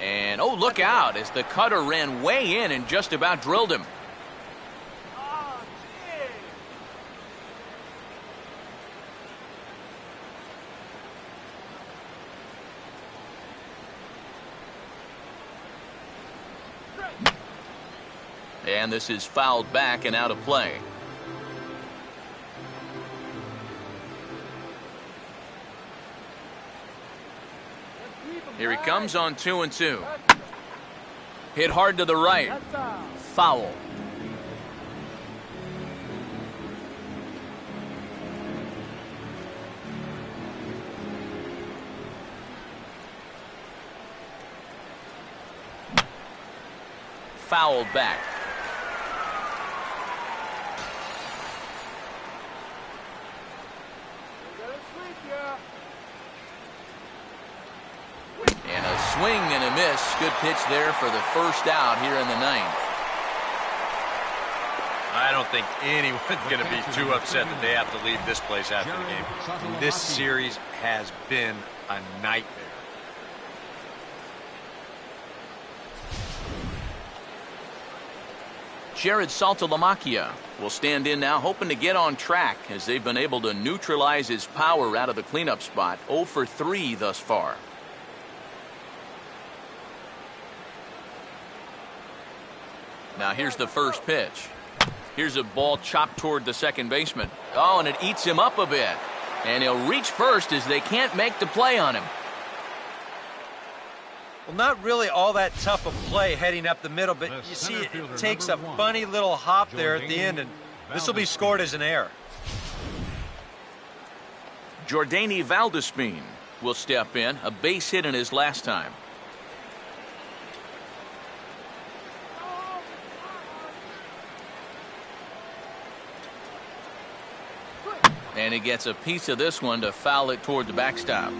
And, oh, look out, as the cutter ran way in and just about drilled him. And this is fouled back and out of play. Here he comes on 2-2. Hit hard to the right. Foul. Fouled back. And a swing and a miss. Good pitch there for the first out here in the ninth. I don't think anyone's going to be too upset that they have to leave this place after the game. This series has been a nightmare. Jared Saltalamacchia will stand in now, hoping to get on track as they've been able to neutralize his power out of the cleanup spot. 0 for 3 thus far. Now here's the first pitch. Here's a ball chopped toward the second baseman. Oh, and it eats him up a bit. And he'll reach first as they can't make the play on him. Well, not really all that tough a play heading up the middle, but you see it takes a funny little hop there at the end, and this will be scored as an error. Jordany Valdespin will step in, a base hit in his last time. And he gets a piece of this one to foul it toward the backstop.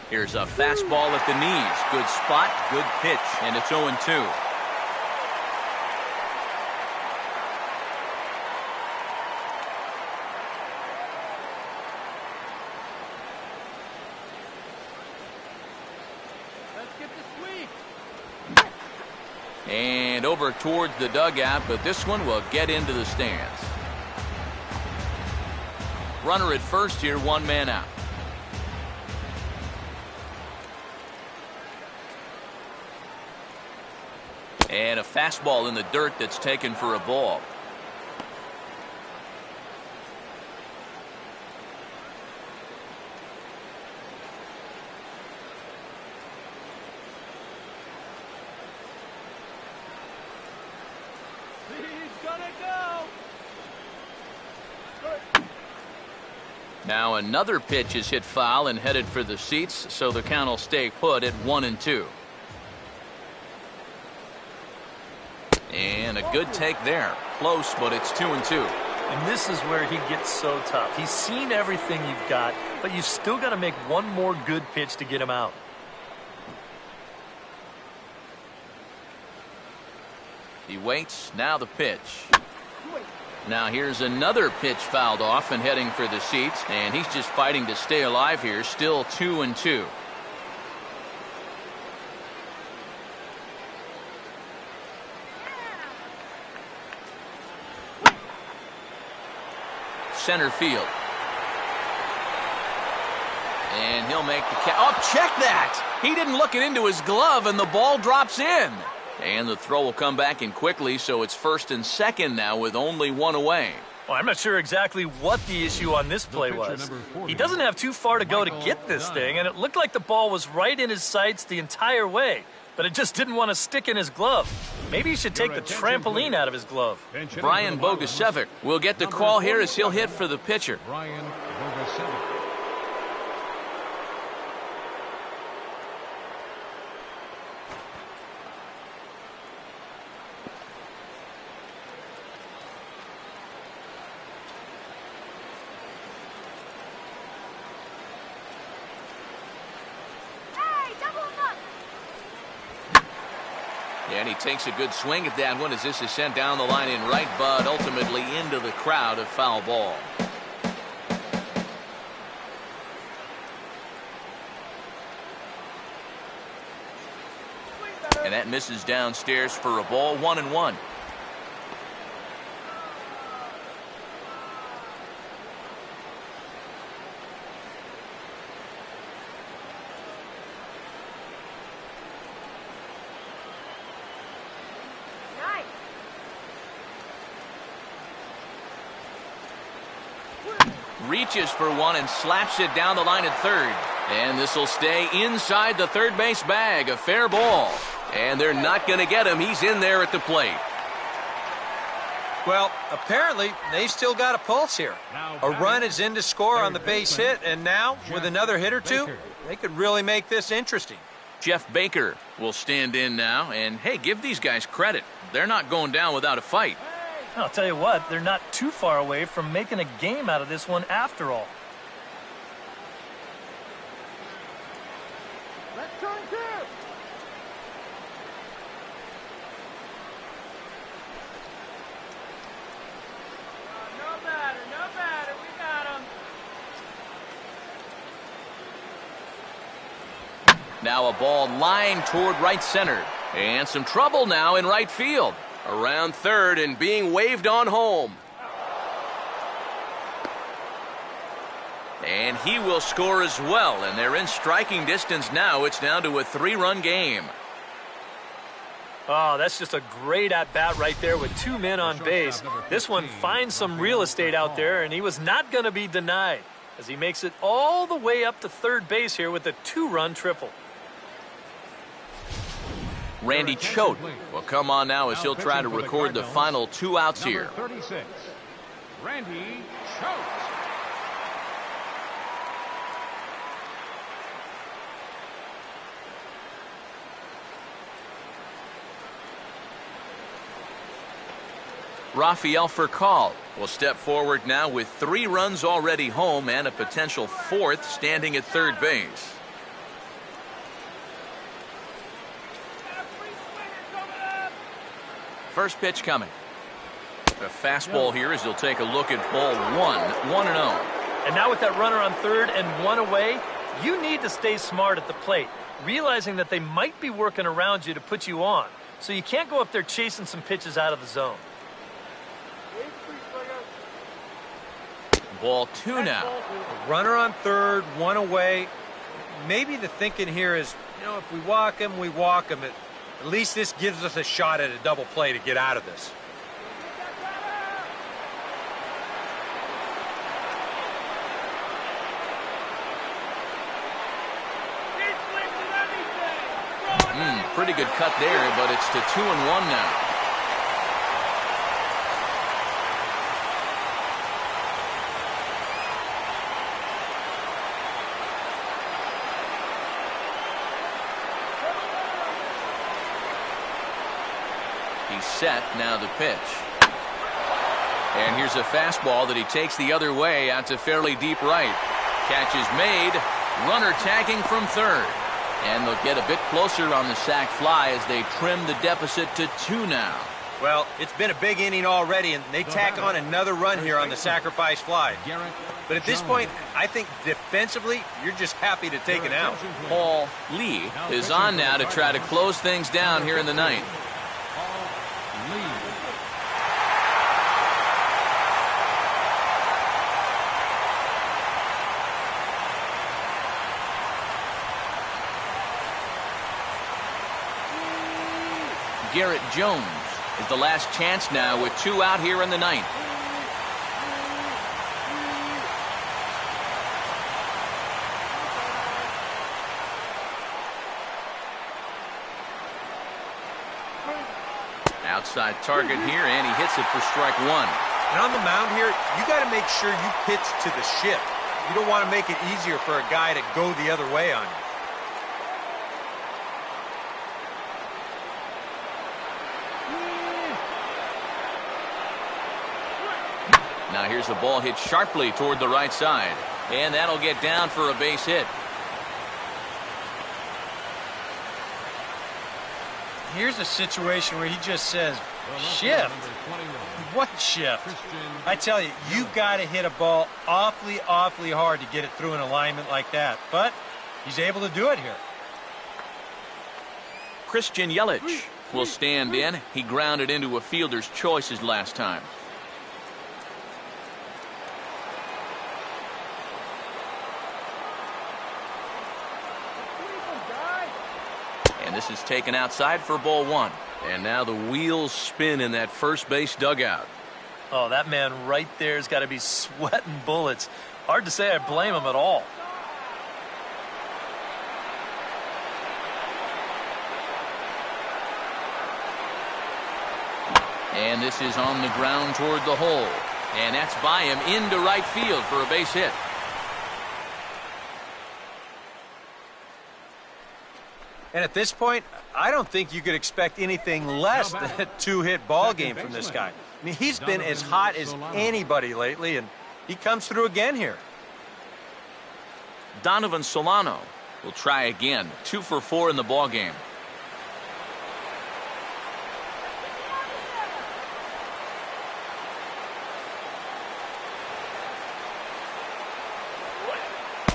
Here's a fastball at the knees. Good spot, good pitch, and it's 0-2. And And over towards the dugout, but this one will get into the stands. Runner at first here, 1 man out. And a fastball in the dirt that's taken for a ball. Now another pitch is hit foul and headed for the seats, so the count will stay put at 1-2. And a good take there. Close, but it's 2-2. And this is where he gets so tough. He's seen everything you've got, but you've still got to make one more good pitch to get him out. He waits. Now the pitch. Now here's another pitch fouled off and heading for the seats, and he's just fighting to stay alive here. Still 2-2. Center field. And he'll make the catch. Oh, check that! He didn't look it into his glove, and the ball drops in. And the throw will come back in quickly, so it's 1st and 2nd now with only 1 away. Well, I'm not sure exactly what the issue on this play was. He doesn't have too far to go to get this thing, and it looked like the ball was right in his sights the entire way, but it just didn't want to stick in his glove. Maybe he should take the trampoline out of his glove. Brian Bogusevic will get the call here as he'll hit for the pitcher. Brian Bogusevic. And he takes a good swing at that one as this is sent down the line in right, but ultimately into the crowd, a foul ball. And that misses downstairs for a ball, 1-1. Reaches for one and slaps it down the line at third. And this will stay inside the third base bag. A fair ball. And they're not going to get him. He's in there at the plate. Well, apparently, they've still got a pulse here. A run is in to score on the base hit, and now, with another hit or two, they could really make this interesting. Jeff Baker will stand in now. And, hey, give these guys credit. They're not going down without a fight. I'll tell you what, they're not too far away from making a game out of this one after all. Let's turn 2. No batter, no batter. We got him. Now a ball lined toward right center. And some trouble now in right field. Around third and being waved on home. And he will score as well. And they're in striking distance now. It's down to a 3-run game. Oh, that's just a great at-bat right there with 2 men on base. This one finds some real estate out there, and he was not going to be denied as he makes it all the way up to third base here with a 2-run triple. Randy Choate will come on now as he'll try to record the final 2 outs here. 36, Randy Choate. Rafael Furcal will step forward now with 3 runs already home and a potential 4th standing at third base. First pitch coming. A fastball here as he'll take a look at ball 1-0. And now with that runner on third and 1 away, you need to stay smart at the plate, realizing that they might be working around you to put you on. so you can't go up there chasing some pitches out of the zone. Ball 2 now. A runner on third, one away. Maybe the thinking here is, if we walk him, we walk him. At least this gives us a shot at a double play to get out of this. Pretty good cut there, but it's to 2-1 now. He's set, now the pitch. And here's a fastball that he takes the other way out to fairly deep right. Catch is made, runner tagging from third. And they'll get a bit closer on the sac fly as they trim the deficit to 2 now. Well, it's been a big inning already, and they tack on another run here on the sacrifice fly. But at this point, I think defensively, you're just happy to take it out. Paul Lee is on now to try to close things down here in the ninth. Garrett Jones is the last chance now with 2 out here in the ninth. Outside target here, and he hits it for strike 1. And on the mound here, you got to make sure you pitch to the shift. You don't want to make it easier for a guy to go the other way on you. Now here's the ball hit sharply toward the right side, and that'll get down for a base hit. Here's a situation where he just says, shift? What shift? I tell you, you got to hit a ball awfully, awfully hard to get it through an alignment like that. But he's able to do it here. Christian Yelich will stand in. He grounded into a fielder's choice his last time. And this is taken outside for ball 1. And now the wheels spin in that first base dugout. Oh, that man right there's got to be sweating bullets. Hard to say I blame him at all. And this is on the ground toward the hole. And that's by him into right field for a base hit. And at this point, I don't think you could expect anything less than a 2-hit ball game from this guy. I mean, he's been as hot as anybody lately, and he comes through again here. Donovan Solano will try again. 2 for 4 in the ball game.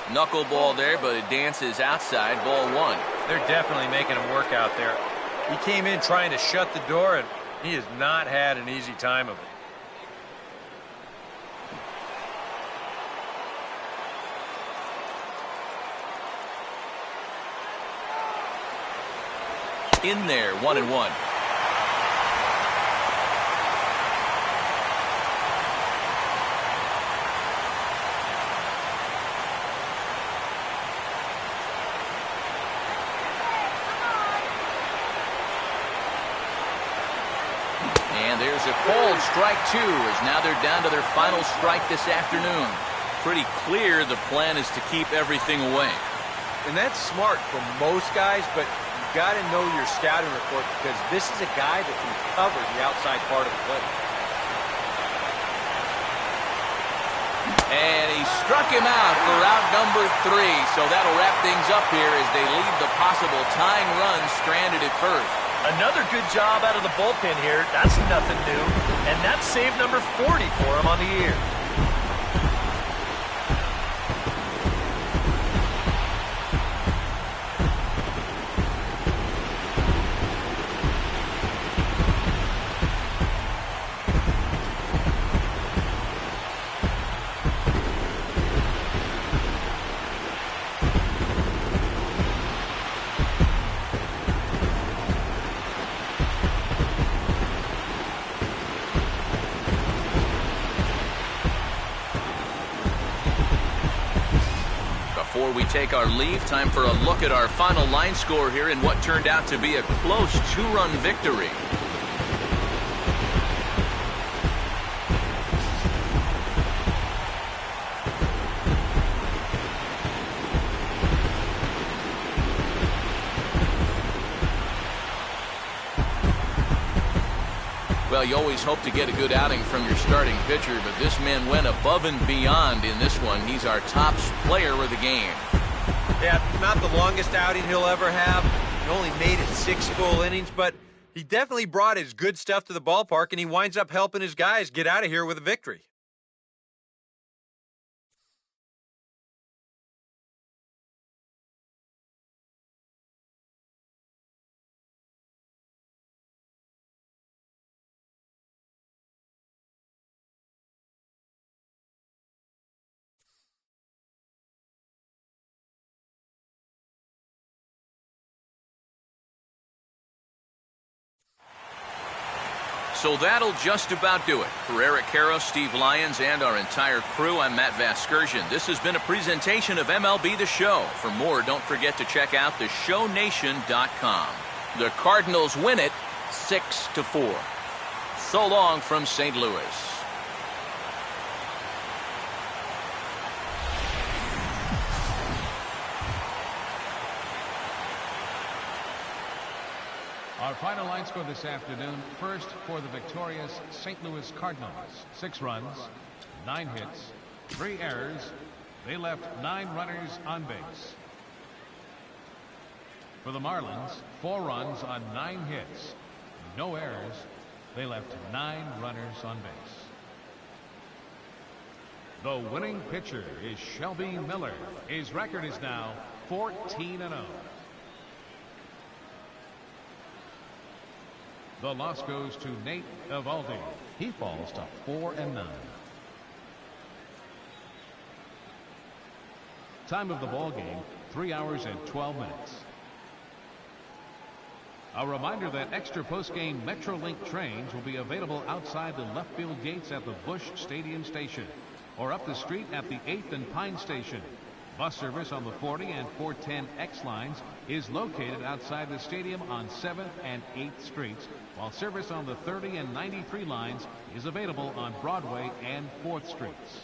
Knuckleball there, but it dances outside. Ball 1. They're definitely making him work out there. He came in trying to shut the door, and he has not had an easy time of it. In there, 1-1. And there's a called strike 2 as now they're down to their final strike this afternoon. Pretty clear the plan is to keep everything away. And that's smart for most guys, but you got to know your scouting report because this is a guy that can cover the outside part of the plate. And he struck him out for out number 3, so that'll wrap things up here as they leave the possible tying run stranded at first. Another good job out of the bullpen here. That's nothing new. And that's save number 40 for him on the year. Before we take our leave, time for a look at our final line score here in what turned out to be a close 2-run victory. Well, you always hope to get a good outing from your starting pitcher, but this man went above and beyond in this one. He's our top player of the game. Yeah, not the longest outing he'll ever have. He only made it 6 full innings, but he definitely brought his good stuff to the ballpark, and he winds up helping his guys get out of here with a victory. So that'll just about do it. For Eric Karros, Steve Lyons, and our entire crew, I'm Matt Vasgersian. This has been a presentation of MLB The Show. For more, don't forget to check out theshownation.com. The Cardinals win it 6-4. So long from St. Louis. Our final line score this afternoon. First for the victorious St. Louis Cardinals. 6 runs, 9 hits, 3 errors. They left 9 runners on base. For the Marlins, 4 runs on 9 hits, no errors. They left 9 runners on base. The winning pitcher is Shelby Miller. His record is now 14-0. The loss goes to Nate Eovaldi. He falls to 4-9. Time of the ball game, 3 hours and 12 minutes. A reminder that extra postgame Metrolink trains will be available outside the left field gates at the Busch Stadium station or up the street at the 8th and Pine station. Bus service on the 40 and 410X lines is located outside the stadium on 7th and 8th streets, while service on the 30 and 93 lines is available on Broadway and 4th streets.